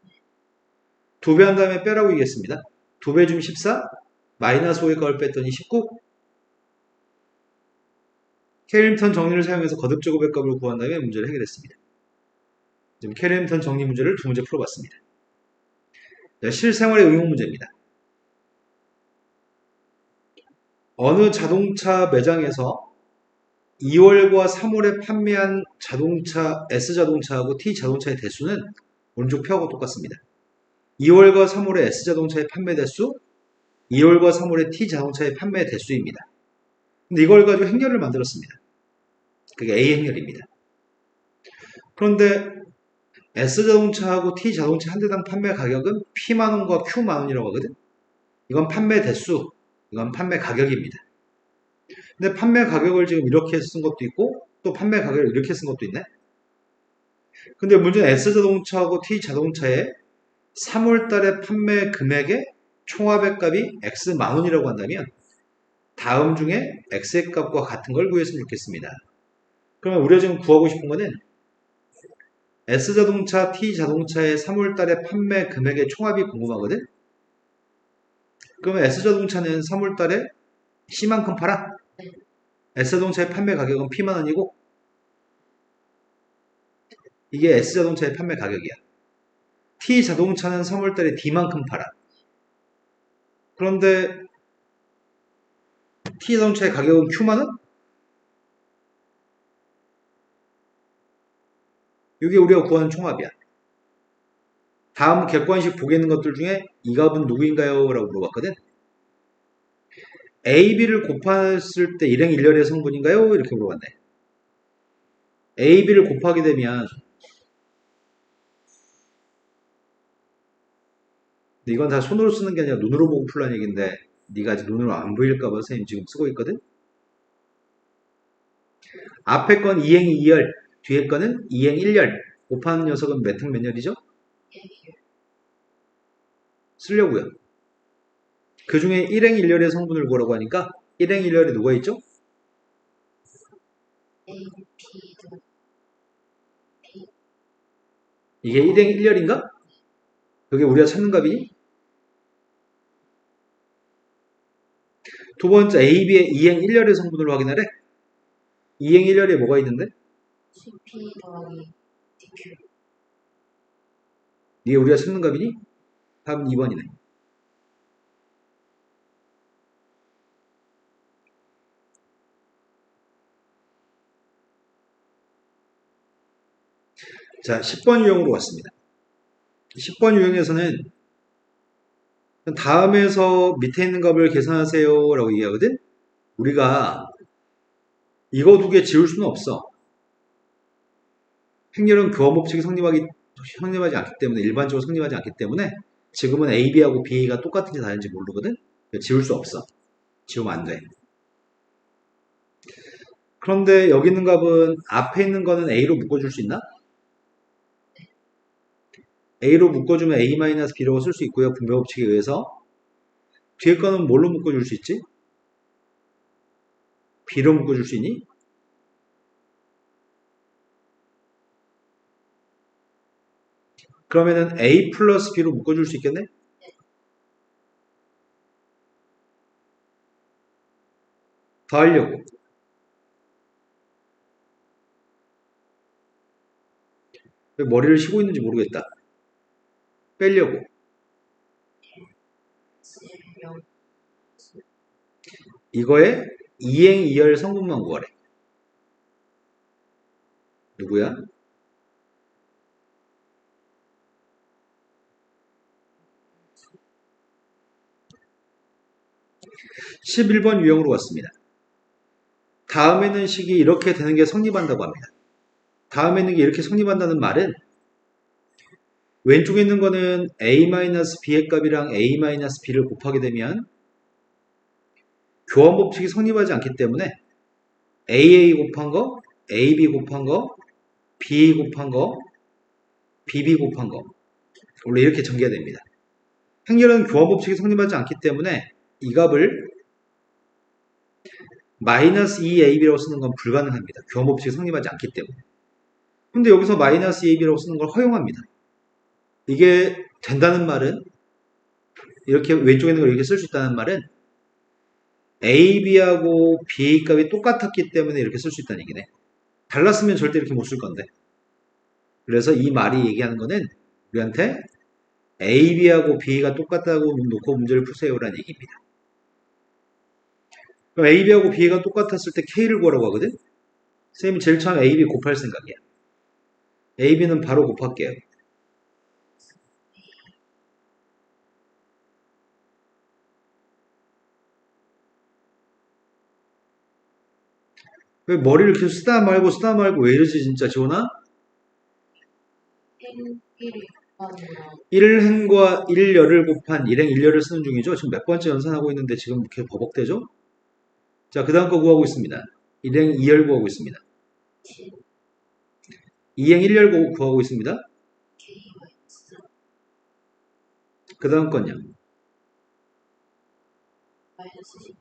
Speaker 1: 2배 한 다음에 빼라고 얘기했습니다. 2배 주면 14 마이너스 5의 값을 뺐더니 19 K-리미터는 정리를 사용해서 거듭제곱의 값을 구한 다음에 문제를 해결했습니다. 지금 캐리햄턴 정리 문제를 두 문제 풀어봤습니다. 자, 실생활의 응용 문제입니다. 어느 자동차 매장에서 2월과 3월에 판매한 자동차 S자동차하고 T자동차의 대수는 오른쪽 표하고 똑같습니다. 2월과 3월의 S자동차의 판매 대수, 2월과 3월의 T자동차의 판매 대수입니다. 근데 이걸 가지고 행렬을 만들었습니다. 그게 A 행렬입니다. 그런데 S자동차하고 T자동차 한 대당 판매 가격은 P만원과 Q만원이라고 하거든. 이건 판매 대수, 이건 판매 가격입니다. 근데 판매 가격을 지금 이렇게 쓴 것도 있고 또 판매 가격을 이렇게 쓴 것도 있네. 근데 문제는 S자동차하고 T자동차의 3월달에 판매 금액의 총합의 값이 X 만원이라고 한다면 다음 중에 X의 값과 같은 걸 구했으면 좋겠습니다. 그러면 우리가 지금 구하고 싶은 거는 S자동차, T자동차의 3월달에 판매 금액의 총합이 궁금하거든? 그러면 S자동차는 3월달에 C만큼 팔아? S자동차의 판매 가격은 P만원이고 이게 S자동차의 판매 가격이야. T자동차는 3월달에 D만큼 팔아. 그런데 T자동차의 가격은 Q만원? 이게 우리가 구하는 총합이야. 다음 객관식 보겠는 것들 중에 이 값은 누구인가요? 라고 물어봤거든. A, B를 곱했을 때 일행 일렬의 성분인가요? 이렇게 물어봤네. A, B를 곱하게 되면 이건 다 손으로 쓰는 게 아니라 눈으로 보고 풀라는 얘기인데 네가 아직 눈으로 안 보일까봐 선생님 지금 쓰고 있거든. 앞에 건 2행 2열, 뒤에 거는 2행 1열. 곱하는 녀석은 몇 행 몇 열이죠? 쓰려고요. 그 중에 1행 1열의 성분을 구하라고 하니까 1행 1열에 누가 있죠? 이게 1행 1열인가? 그게 우리가 찾는 값이니? 두 번째 AB의 2행 1열의 성분을 확인하래. 2행 1열에 뭐가 있는데?
Speaker 2: CP 더하기 DQ.
Speaker 1: 이게 우리가 찾는 값이니? 답은 2번이네. 자, 10번 유형으로 왔습니다. 10번 유형에서는 다음에서 밑에 있는 값을 계산하세요 라고 얘기하거든. 우리가 이거 두 개 지울 수는 없어. 행렬은 교환법칙이 성립하지 않기 때문에 일반적으로 성립하지 않기 때문에 지금은 AB하고 BA가 똑같은지 다른지 모르거든. 지울 수 없어. 지우면 안 돼. 그런데 여기 있는 값은 앞에 있는 거는 A로 묶어줄 수 있나? A로 묶어주면 A-B라고 쓸 수 있고요. 분배법칙에 의해서. 뒤에 거는 뭘로 묶어줄 수 있지? B로 묶어줄 수 있니? 그러면은 A 플러스 B로 묶어줄 수 있겠네? 더 하려고. 왜 머리를 쉬고 있는지 모르겠다. 빼려고. 이거에 2행 2열 성분만 구하래. 누구야? (11번) 유형으로 왔습니다. 다음에 있는 식이 이렇게 되는 게 성립한다고 합니다. 다음에 있는 게 이렇게 성립한다는 말은 왼쪽에 있는 거는 A-B의 값이랑 A-B를 곱하게 되면 교환법칙이 성립하지 않기 때문에 AA 곱한 거, AB 곱한 거, BA 곱한 거, BB 곱한 거 원래 이렇게 전개가 됩니다. 행렬은 교환법칙이 성립하지 않기 때문에 이 값을 마이너스 2AB라고 쓰는 건 불가능합니다. 교환법칙이 성립하지 않기 때문에. 근데 여기서 마이너스 2AB라고 쓰는 걸 허용합니다. 이게 된다는 말은 이렇게 왼쪽에 있는 걸 이렇게 쓸 수 있다는 말은 AB하고 BA 값이 똑같았기 때문에 이렇게 쓸 수 있다는 얘기네. 달랐으면 절대 이렇게 못 쓸 건데. 그래서 이 말이 얘기하는 거는 우리한테 A, B하고 B가 똑같다고 놓고 문제를 푸세요라는 얘기입니다. 그럼 A, B하고 B가 똑같았을 때 K를 구하라고 하거든? 선생님이 제일 처음 A, B 곱할 생각이야. A, B는 바로 곱할게요. 왜 머리를 계속 쓰다 말고 왜 이러지 진짜 지원아?
Speaker 2: 1이 곱하는 거
Speaker 1: 1행과 1열을 곱한 1행 1열을 쓰는 중이죠. 지금 몇 번째 연산하고 있는데 지금 이렇게 버벅대죠? 자, 그 다음 거 구하고 있습니다. 1행 2열 구하고 있습니다.
Speaker 2: 7
Speaker 1: 2행 1열 구하고 있습니다.
Speaker 2: K가 있어.
Speaker 1: 그 다음 건요.
Speaker 2: 마이너스 10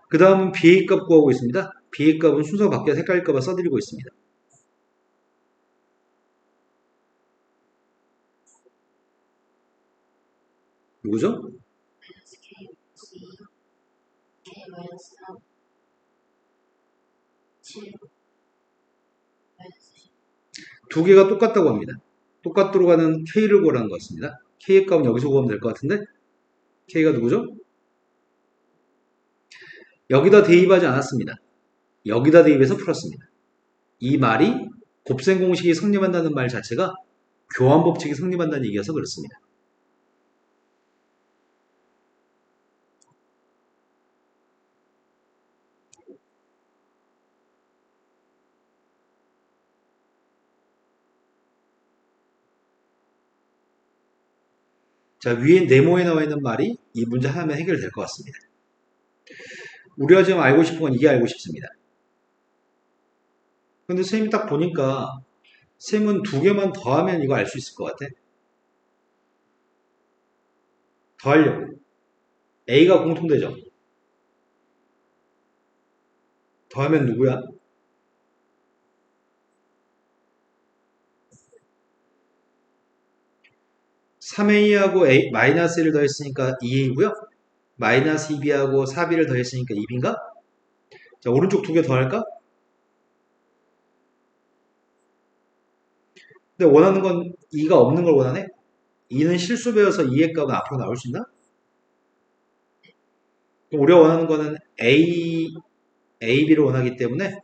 Speaker 1: 그 다음은 B의 값 구하고 있습니다. B의 값은 순서가 바뀌어서 헷갈릴까봐 써드리고 있습니다. 누구죠?
Speaker 2: 마이너스 K 마이너스 2 K 마이너스 3 7 마이너스 10
Speaker 1: 두 개가 똑같다고 합니다. 똑같도록 하는 K를 구하라는 것 같습니다. K의 값은 여기서 구하면 될 것 같은데 K가 누구죠? 여기다 대입하지 않았습니다. 여기다 대입해서 풀었습니다. 이 말이 곱셈 공식이 성립한다는 말 자체가 교환 법칙이 성립한다는 얘기여서 그렇습니다. 자, 위에 네모에 나와 있는 말이 이 문제 하나면 해결될 것 같습니다. 우리가 지금 알고 싶은 건 이게 알고 싶습니다. 근데 쌤이 딱 보니까 쌤은 두 개만 더하면 이거 알 수 있을 것 같아. 더하려고. A가 공통되죠? 더하면 누구야? 3A하고 A, 마이너스 1을 더했으니까 2A고요. 마이너스 2B하고 4B를 더했으니까 2B인가? 자, 오른쪽 두 개 더할까? 근데 원하는 건 2가 없는 걸 원하네? 2는 실수 배워서 2의 값은 앞으로 나올 수 있나? 그럼 우리가 원하는 거는 B를 원하기 때문에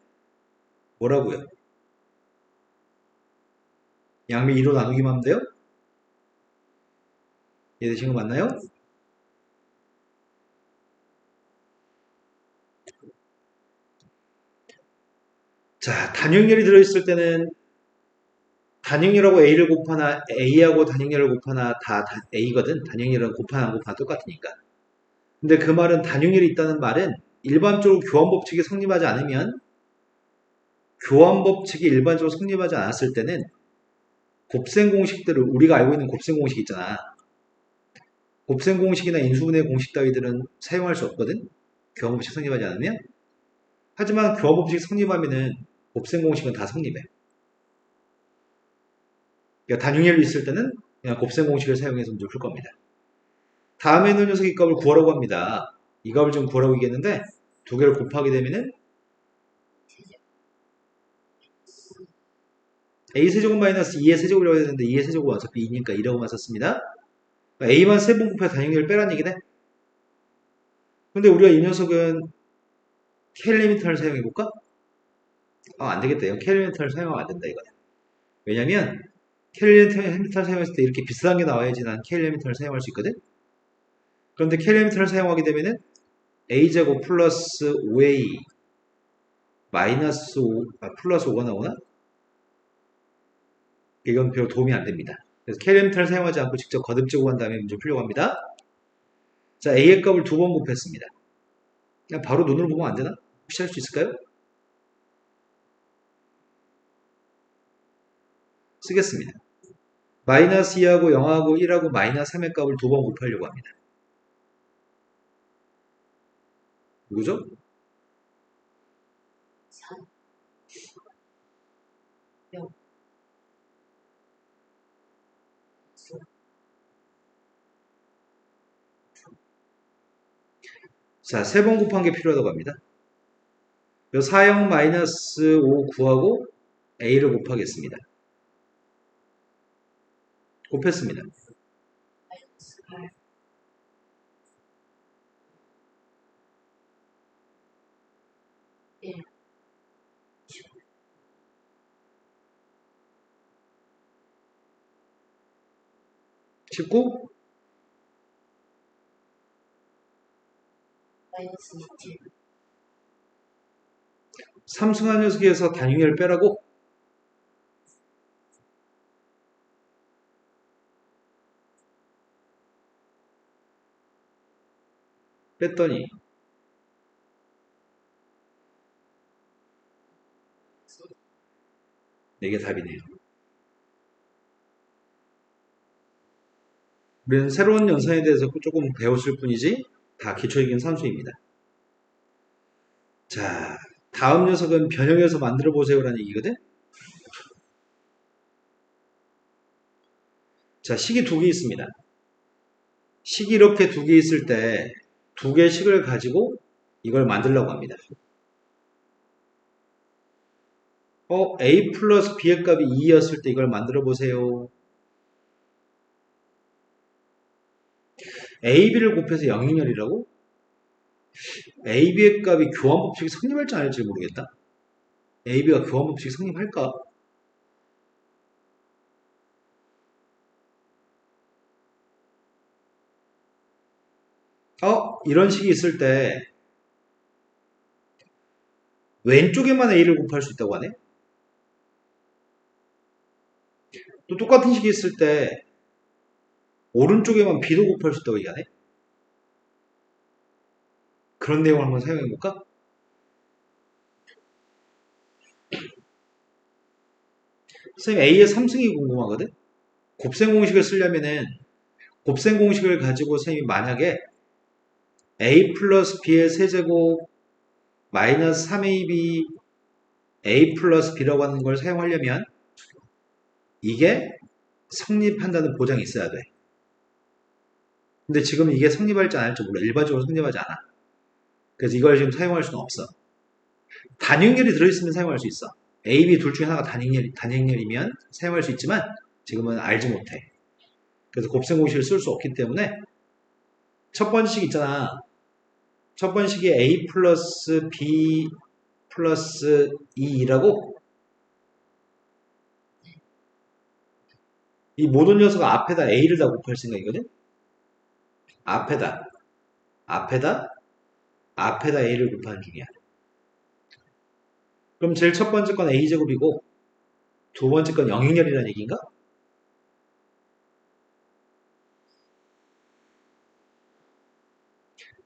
Speaker 1: 뭐라고요? 양면 2로 나누기만 하면 돼요? 이해되신 거 맞나요? 자, 단역열이 들어있을 때는 단역열하고 A를 곱하나 A하고 단역열을 곱하나 다 A거든. 단역열은 곱하나 안 곱하나 똑같으니까. 근데 그 말은 단역열이 있다는 말은 일반적으로 교환법칙이 성립하지 않으면 교환법칙이 일반적으로 성립하지 않았을 때는 곱셈 공식들을 우리가 알고 있는 곱셈 공식 있잖아. 곱셈 공식이나 인수분해 공식 따위들은 사용할 수 없거든. 교환법칙 성립하지 않으면. 하지만 교환법칙 성립하면은 곱셈 공식은 다 성립해. 그러니까 단용열이 있을 때는 그냥 곱셈 공식을 사용해서 문제를 풀 겁니다. 다음에 있는 녀석의 값을 구하라고 합니다. 이 값을 좀 구하라고 얘기했는데 두 개를 곱하게 되면은 a세제곱 마이너스 2의 세제곱이라고 해야 되는데 2의 세제곱은 어차피 2니까 2라고만 썼습니다. a만 세 번 곱해서 단용열을 빼라는 얘기네. 근데 우리가 이 녀석은 K리미터를 사용해볼까? 안 되겠다. 이건 K리미터를 사용하면 안 된다, 이거는. 왜냐면 K리미터를 사용했을 때 이렇게 비슷한 게 나와야지 난 K리미터를 사용할 수 있거든? 그런데 K리미터를 사용하게 되면은 a제곱 플러스 5a 마이너스 5, 플러스 5가 나오나? 이건 별로 도움이 안 됩니다. 그래서 K리미터를 사용하지 않고 직접 거듭제곱 한 다음에 문제 풀려고 합니다. 자, a의 값을 두 번 곱했습니다. 그냥 바로 눈으로 보면 안 되나? 혹시 할 수 있을까요? 쓰겠습니다. 마이너스 2하고 0하고 1하고 마이너스 3의 값을 두 번 곱하려고 합니다. 누구죠?
Speaker 2: 3 0
Speaker 1: 자, 세 번 곱한 게 필요하다고 합니다. 4형 마이너스 5 구하고 a를 곱하겠습니다. 곱했습니다.
Speaker 2: 마이너스 8. 1.
Speaker 1: 19?
Speaker 2: 마이너스 27.
Speaker 1: 삼승한 녀석에서 단위를 빼라고? 뺐더니 이게 답이네요. 우리는 새로운 연산에 대해서 조금 배웠을 뿐이지 다 기초적인 산수입니다. 자, 다음 녀석은 변형해서 만들어 보세요라는 얘기거든. 자, 식이 두 개 있습니다. 식이 이렇게 두 개 있을 때 두 개의 식을 가지고 이걸 만들려고 합니다. A 플러스 B의 값이 2였을 때 이걸 만들어 보세요. A, B를 곱해서 영인열이라고? A, B의 값이 교환법칙이 성립할지 안 할지 모르겠다. A, B가 교환법칙이 성립할까? 이런 식이 있을 때 왼쪽에만 A를 곱할 수 있다고 하네? 또 똑같은 식이 있을 때 오른쪽에만 B도 곱할 수 있다고 얘기하네? 그런 내용을 한번 사용해볼까? 선생님 A의 3승이 궁금하거든? 곱셈 공식을 쓰려면은 곱셈 공식을 가지고 선생님이 만약에 A 플러스 B의 세제곱 마이너스 3AB A 플러스 B라고 하는 걸 사용하려면 이게 성립한다는 보장이 있어야 돼. 근데 지금 이게 성립할지 안 할지 몰라. 일반적으로 성립하지 않아. 그래서 이걸 지금 사용할 수는 없어. 단위행렬이 들어있으면 사용할 수 있어. A, B 둘 중에 하나가 단위행렬이면 사용할 수 있지만 지금은 알지 못해. 그래서 곱셈 공식을 쓸 수 없기 때문에 첫 번째 식 있잖아. 첫 번째 식이 A 플러스 B 플러스 2라고 이 모든 녀석 앞에다 A를 다 곱할 생각이거든? 앞에다 A를 곱하는 중이야. 그럼 제일 첫 번째 건 A제곱이고 두 번째 건 영행렬이라는 얘기인가?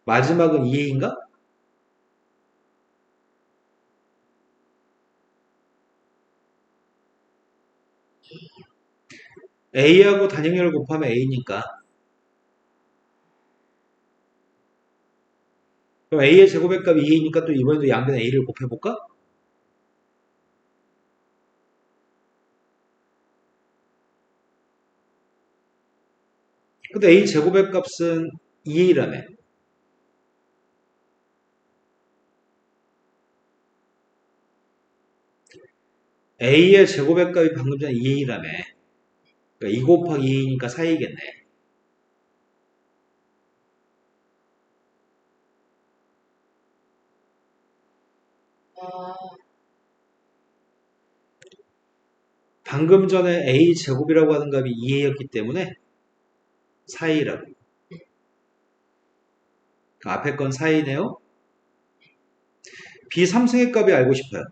Speaker 1: 마지막은 2A인가? A하고 단행렬을 곱하면 A니까 그럼 A의 제곱의 값이 2A니까 또 이번에도 양변에 A를 곱해볼까? 근데 A 제곱의 값은 2A라며. A의 제곱의 값이 방금 전에 2A라며. 그러니까 2 곱하기 2A니까 4A겠네.
Speaker 2: 아,
Speaker 1: 방금 전에 A 제곱이라고 하는 값이 2A였기 때문에 4A라고. 그 앞에 건 4A네요. B 3승의 값이 알고 싶어요.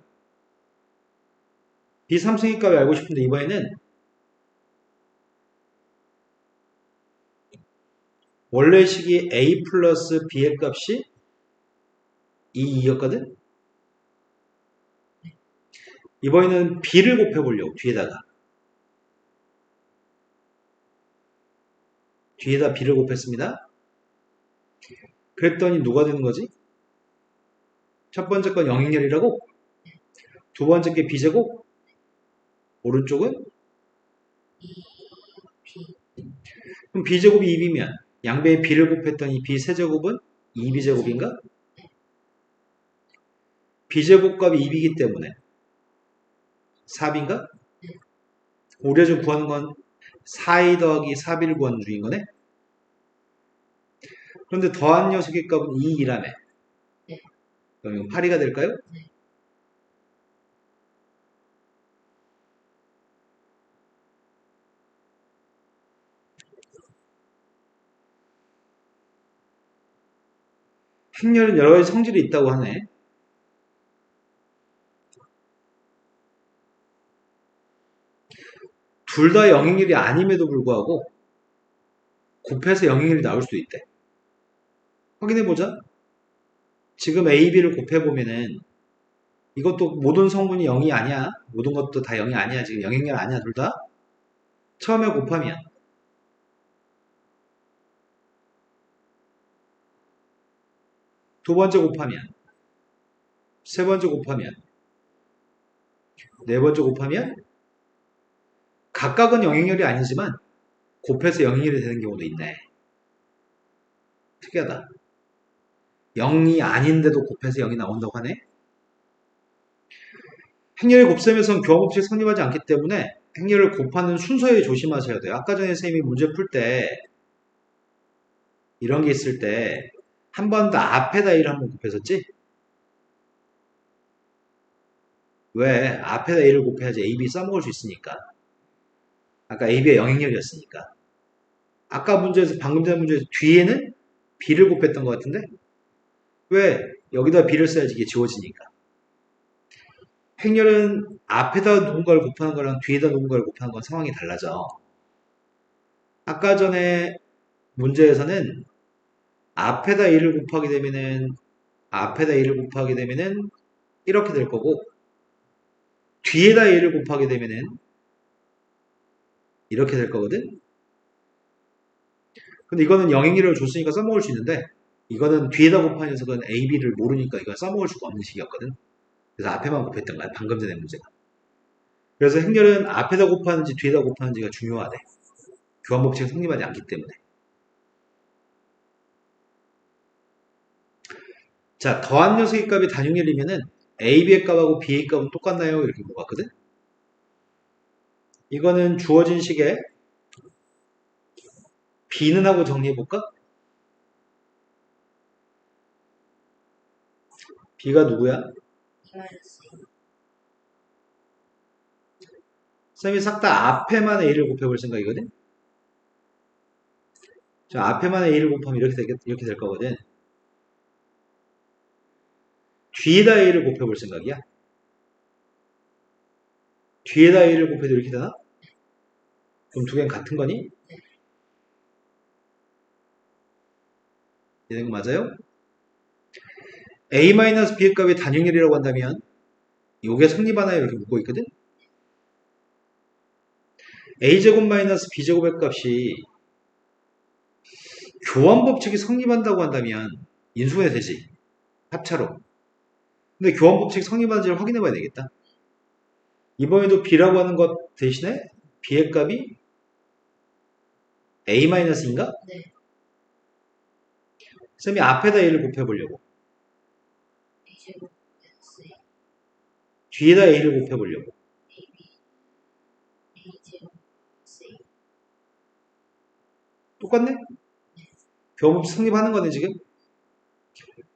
Speaker 1: B 3승의 값이 알고 싶은데 이번에는 원래 식이 A 플러스 B의 값이 2였거든? 이번에는 B를 곱해보려고, 뒤에다 B를 곱했습니다. 그랬더니 누가 되는 거지? 첫 번째 건 영행렬이라고? 두 번째 게 B제곱? 오른쪽은?
Speaker 2: 2B.
Speaker 1: 그럼 B제곱이 2B면 양배에 B를 곱했더니 B 세제곱은 2B제곱인가? B제곱 값이 2B이기 때문에 4b인가?
Speaker 2: 네.
Speaker 1: 우리가 지금 구하는 건 4a 더하기 4b를 구하는 중인 거네? 그런데 더한 녀석의 값은 2라며.
Speaker 2: 네.
Speaker 1: 그럼 8이가 될까요?
Speaker 2: 네.
Speaker 1: 행렬은 여러 가지 성질이 있다고 하네. 둘 다 영행일이 아님에도 불구하고 곱해서 영행일이 나올 수도 있대. 확인해보자. 지금 A, B를 곱해보면은 이것도 모든 성분이 0이 아니야. 모든 것도 다 0이 아니야. 지금 영행일 아니야. 둘 다. 처음에 곱하면 두 번째 곱하면 세 번째 곱하면 네 번째 곱하면 각각은 영행열이 아니지만 곱해서 영행열이 되는 경우도 있네. 특이하다. 0이 아닌데도 곱해서 0이 나온다고 하네. 행렬의 곱셈에선 교환법칙이 성립하지 않기 때문에 행렬을 곱하는 순서에 조심하셔야 돼요. 아까 전에 선생님이 문제 풀 때 이런 게 있을 때 한 번 더 앞에다 1을 한번 곱했었지? 왜? 앞에다 1을 곱해야지 A, B 써먹을 수 있으니까. 아까 A, B가 영행렬이었으니까. 아까 문제에서 방금 전 문제에서 뒤에는 B를 곱했던 것 같은데? 왜? 여기다 B를 써야지 이게 지워지니까. 행렬은 앞에다 누군가를 곱하는 거랑 뒤에다 누군가를 곱하는 건 상황이 달라져. 아까 전에 문제에서는 앞에다 1을 곱하게 되면은 앞에다 1을 곱하게 되면은 이렇게 될 거고 뒤에다 1을 곱하게 되면은 이렇게 될 거거든. 근데 이거는 영행일을 줬으니까 써먹을 수 있는데 이거는 뒤에다 곱한 녀석은 A, B를 모르니까 이걸 써먹을 수가 없는 식이었거든. 그래서 앞에만 곱했던 거야. 방금 전에 문제가. 그래서 행렬은 앞에다 곱하는지 뒤에다 곱하는지가 중요하대. 교환법칙이 성립하지 않기 때문에. 자, 더한 녀석의 값이 단용일이면은 A, B의 값하고 B의 값은 똑같나요? 이렇게 물어봤거든. 이거는 주어진 식에 B는 하고 정리해볼까? B가 누구야?
Speaker 2: 2-2.
Speaker 1: 쌤이 싹 다 앞에만 A를 곱해볼 생각이거든. 자, 앞에만 A를 곱하면 이렇게 될 거거든. 뒤에다 A를 곱해볼 생각이야. 뒤에다 A를 곱해도 이렇게 되나? 그럼 두 개는 같은 거니? 되는 거 맞아요? A-B의 값이 단용일이라고 한다면 요게 성립하나요? 이렇게 묻고 있거든? A제곱 마이너스 B제곱의 값이 교환법칙이 성립한다고 한다면 인수분해 되지. 합차로. 근데 교환법칙이 성립하는지를 확인해 봐야 되겠다. 이번에도 B라고 하는 것 대신에 B의 값이 A-인가?
Speaker 2: 네.
Speaker 1: 쌤이 앞에다 A를 곱해보려고.
Speaker 2: A제곱 X
Speaker 1: 뒤에다 A를 곱해보려고.
Speaker 2: AB A제곱 X
Speaker 1: 똑같네? 교환법칙 성립하는 거네, 지금?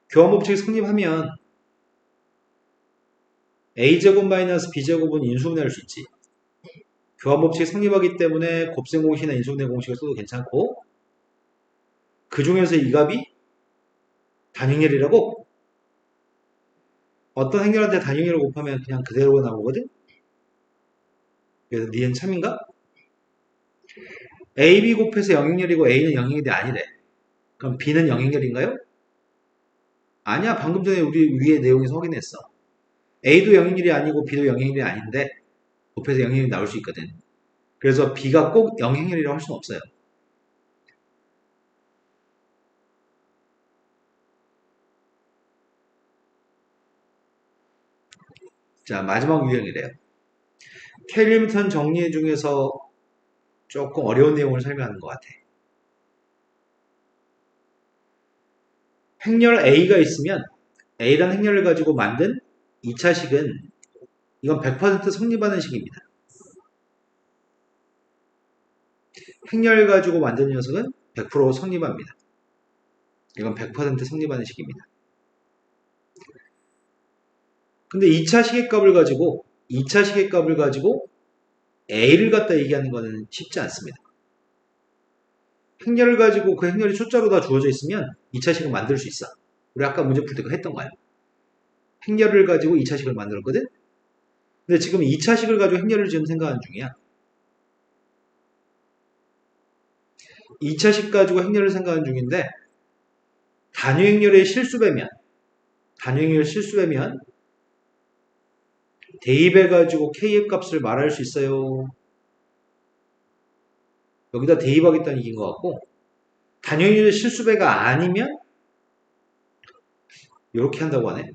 Speaker 1: 교환법칙이 성립하면 A제곱 마이너스 B제곱은 인수분해할 수 있지. 교환법칙이 성립하기 때문에 곱셈 공식이나 인수분해 공식을 써도 괜찮고 그 중에서 이 값이 단행렬이라고 어떤 행렬한테 단행렬을 곱하면 그냥 그대로 나오거든? 그래서 니은 참인가? A, B 곱해서 영행렬이고 A는 영행렬이 아니래. 그럼 B는 영행렬인가요? 아니야. 방금 전에 우리 위에 내용에서 확인했어. A도 영행렬이 아니고 B도 영행렬이 아닌데 곱해서 영행렬이 나올 수 있거든. 그래서 B가 꼭 영행렬이라고 할 수는 없어요. 자, 마지막 유형이래요. 캘리미턴 정리 중에서 조금 어려운 내용을 설명하는 것 같아. 행렬 A가 있으면 A라는 행렬을 가지고 만든 2차식은 이건 100% 성립하는 식입니다. 행렬 가지고 만든 녀석은 100% 성립합니다. 이건 100% 성립하는 식입니다. 근데 2차 시계값을 가지고 A를 갖다 얘기하는 거는 쉽지 않습니다. 행렬을 가지고 그 행렬이 숫자로 다 주어져 있으면 2차식을 만들 수 있어. 우리 아까 문제 풀 때 그 했던 거야. 행렬을 가지고 2차식을 만들었거든? 근데 지금 2차식을 가지고 행렬을 지금 생각하는 중이야. 2차식 가지고 행렬을 생각하는 중인데 단위행렬의 실수배면 대입해가지고 K의 값을 말할 수 있어요. 여기다 대입하겠다는 얘기인 것 같고 단위행렬의 실수배가 아니면 이렇게 한다고 하네.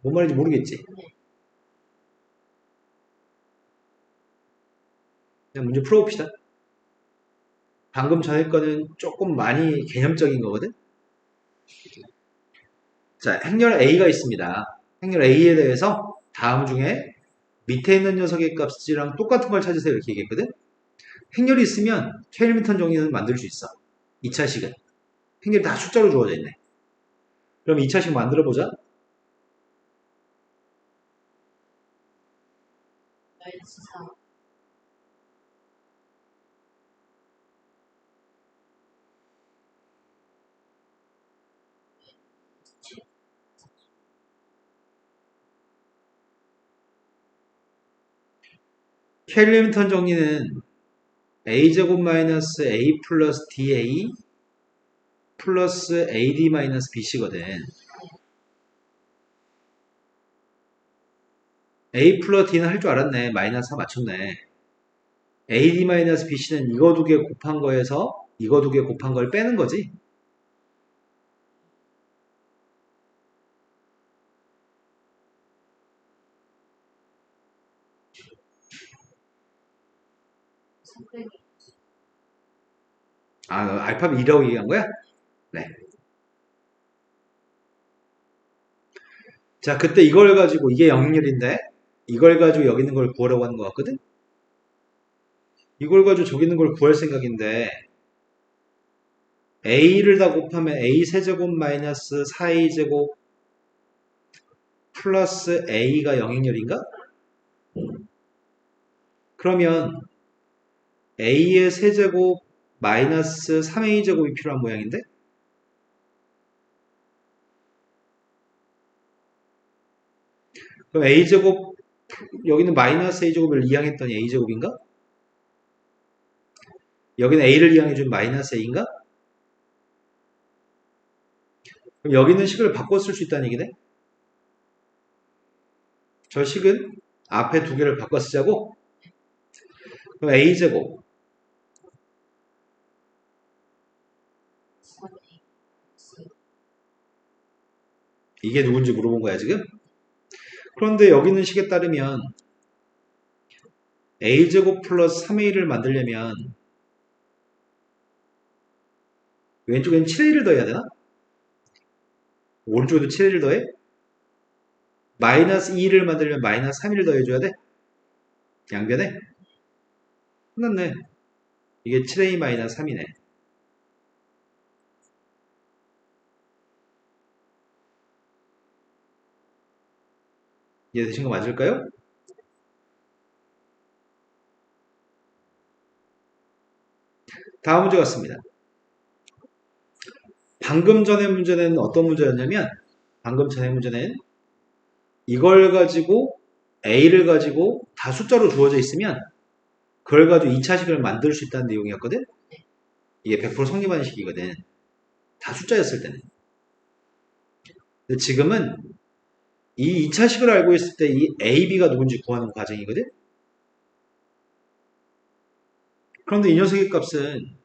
Speaker 1: 뭔 말인지 모르겠지. 그냥 문제 풀어봅시다. 방금 전에 거는 조금 많이 개념적인 거거든. 자, 행렬 A가 있습니다. 행렬 A에 대해서 다음 중에 밑에 있는 녀석의 값이랑 똑같은 걸 찾으세요. 이렇게 얘기했거든. 행렬이 있으면 케일미턴 정리는 만들 수 있어. 2차식은. 행렬이 다 숫자로 주어져 있네. 그럼 2차식 만들어 보자.
Speaker 2: 마이너스 4.
Speaker 1: 케일미턴 정리는 a제곱 마이너스 a 플러스 da 플러스 ad 마이너스 bc거든. a 플러스 d는 할 줄 알았네. 마이너스 4 맞췄네. ad 마이너스 bc는 이거 두 개 곱한 거에서 이거 두 개 곱한 걸 빼는 거지. 아, 알파벳 2라고 얘기한 거야? 네. 자, 그때 이걸 가지고 이게 영역률인데 이걸 가지고 여기 있는 걸 구하라고 하는 것 같거든? 이걸 가지고 저기 있는 걸 구할 생각인데 a를 다 곱하면 a 세제곱 마이너스 4a제곱 플러스 a가 영역률인가? 그러면 a의 세제곱 마이너스 3a제곱이 필요한 모양인데 그럼 a제곱 여기는 마이너스 a제곱을 이항했더니 a제곱인가? 여기는 a를 이항해준 마이너스 a인가? 그럼 여기는 식을 바꿔 쓸 수 있다는 얘기네? 저 식은 앞에 두 개를 바꿔 쓰자고? 그럼 a제곱 이게 누군지 물어본 거야 지금? 그런데 여기 있는 식에 따르면 a제곱 플러스 3a를 만들려면 왼쪽엔 7a를 더해야 되나? 오른쪽에도 7a를 더해? 마이너스 2를 만들려면 마이너스 3을 더해줘야 돼? 양변에? 끝났네. 이게 7a 마이너스 3이네. 이해되신 거 맞을까요? 다음 문제 같습니다. 방금 전에 문제는 어떤 문제였냐면 방금 전에 문제는 이걸 가지고 a를 가지고 다 숫자로 주어져 있으면 그걸 가지고 2차식을 만들 수 있다는 내용이었거든? 이게 100% 성립하는 식이거든. 다 숫자였을 때는. 근데 지금은 이 2차식을 알고 있을 때 이 a, b가 누군지 구하는 과정이거든? 그런데 이 녀석의 값은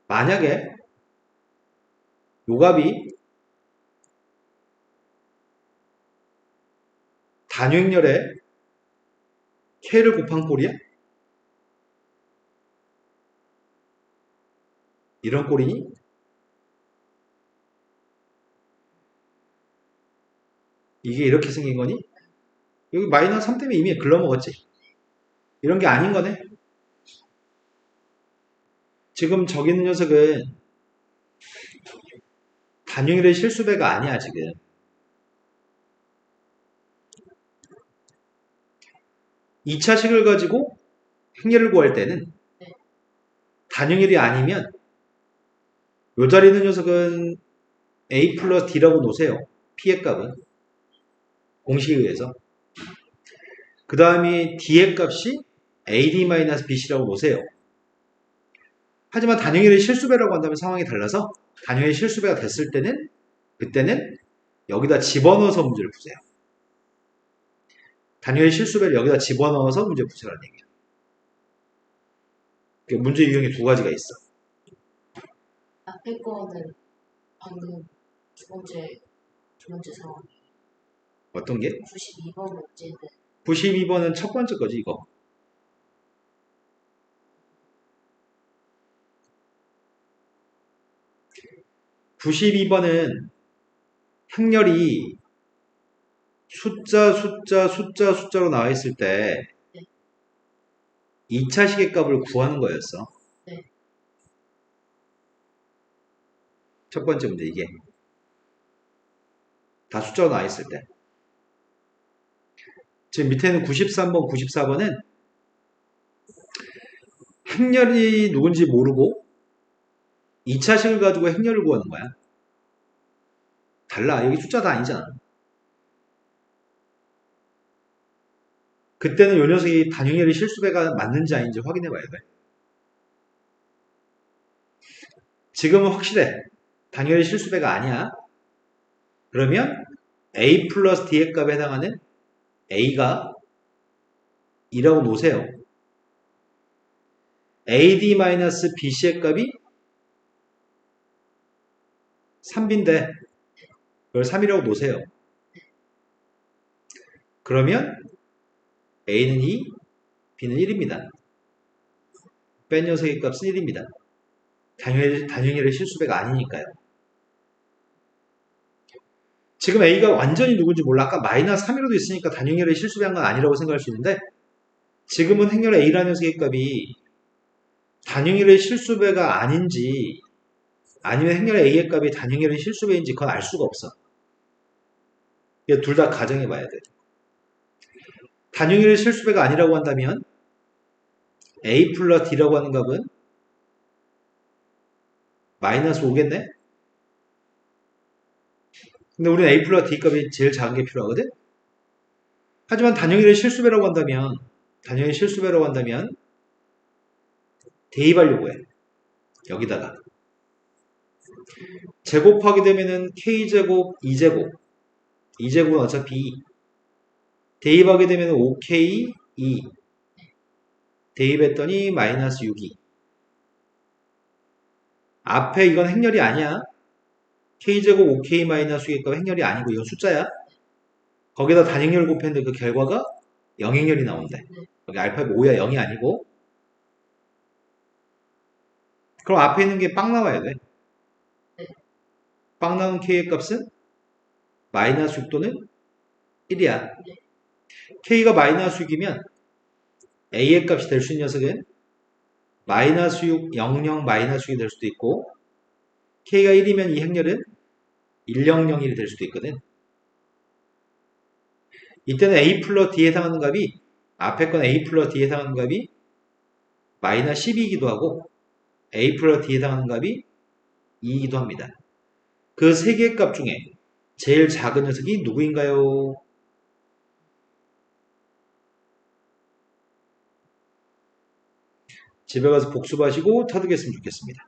Speaker 1: 만약에 요 값이 단위행렬에 k를 곱한 꼴이야? 이런 꼴이니? 이게 이렇게 생긴 거니? 여기 마이너스 3 때문에 이미 글러먹었지. 이런 게 아닌 거네. 지금 저기 있는 녀석은 단위의 실수배가 아니야 지금. 2차식을 가지고 행렬을 구할 때는 단위일이 아니면 요 자리에 있는 녀석은 a 플러스 d라고 놓으세요. p의 값은 공식에 의해서. 그 다음에 d의 값이 ad-bc라고 놓으세요. 하지만 단위일의 실수배라고 한다면 상황이 달라서 단위의 실수배가 됐을 때는 그때는 여기다 집어넣어서 문제를 푸세요. 단위의 실수배를 여기다 집어넣어서 문제 푸시라는 얘기예요. 문제 유형이 두 가지가 있어.
Speaker 2: 앞에 거는 방금 두 번째 상황.
Speaker 1: 어떤 게?
Speaker 2: 92번 문제는
Speaker 1: 92번은 첫 번째 거지 이거. (92번은) 행렬이 숫자로 나와 있을 때
Speaker 2: 네.
Speaker 1: 2차식의 값을 구하는 거였어.
Speaker 2: 네.
Speaker 1: 첫 번째 문제 이게. 다 숫자로 나와 있을 때. 지금 밑에는 93번, 94번은 행렬이 누군지 모르고 2차식을 가지고 행렬을 구하는 거야. 달라. 여기 숫자 다 아니잖아. 그때는 요 녀석이 단위열이 실수배가 맞는지 아닌지 확인해 봐야 돼. 지금은 확실해. 단위열이 실수배가 아니야. 그러면 a 플러스 d의 값에 해당하는 a가 2라고 놓으세요. ad-bc의 값이 3b인데 그걸 3이라고 놓으세요. 그러면 a는 2, b는 1입니다. 뺀 녀석의 값은 1입니다. 단위열의 실수배가 아니니까요. 지금 a가 완전히 누군지 몰라. 아까 마이너스 3이라도 있으니까 단위열의 실수배한 건 아니라고 생각할 수 있는데 지금은 행렬 a라는 녀석의 값이 단위열의 실수배가 아닌지 아니면 행렬 a의 값이 단위열의 실수배인지 그건 알 수가 없어. 둘 다 가정해 봐야 돼. 단위열의 실수배가 아니라고 한다면 a 플러스 d라고 하는 값은 마이너스 5겠네? 근데 우리는 a 플러스 d 값이 제일 작은 게 필요하거든? 하지만 단위열의 실수배라고 한다면 대입하려고 해. 여기다가 제곱하게 되면은 k제곱 2제곱 2제곱은 어차피 2 대입하게 되면 5k 2 대입했더니 마이너스 6이 앞에 이건 행렬이 아니야. k제곱 5k 마이너스 6의 값 행렬이 아니고 이건 숫자야. 거기다 단행렬 곱했는데 그 결과가 영행렬이 나온대. 여기 알파벳 5야 0이 아니고. 그럼 앞에 있는 게 빵 나와야 돼. 빵 나온 k의 값은 마이너스 6 또는 1이야. k가 마이너스 6이면 a의 값이 될 수 있는 녀석은 마이너스 6, 0, 0, 마이너스 6이 될 수도 있고 k가 1이면 이 행렬은 1, 0, 0, 1이 될 수도 있거든. 이때는 a 플러스 d에 해당하는 값이 앞에 건 a 플러스 d에 해당하는 값이 마이너스 10이기도 하고 a 플러스 d에 해당하는 값이 2이기도 합니다. 그 세 개의 값 중에 제일 작은 녀석이 누구인가요? 집에 가서 복습하시고 터득했으면 좋겠습니다.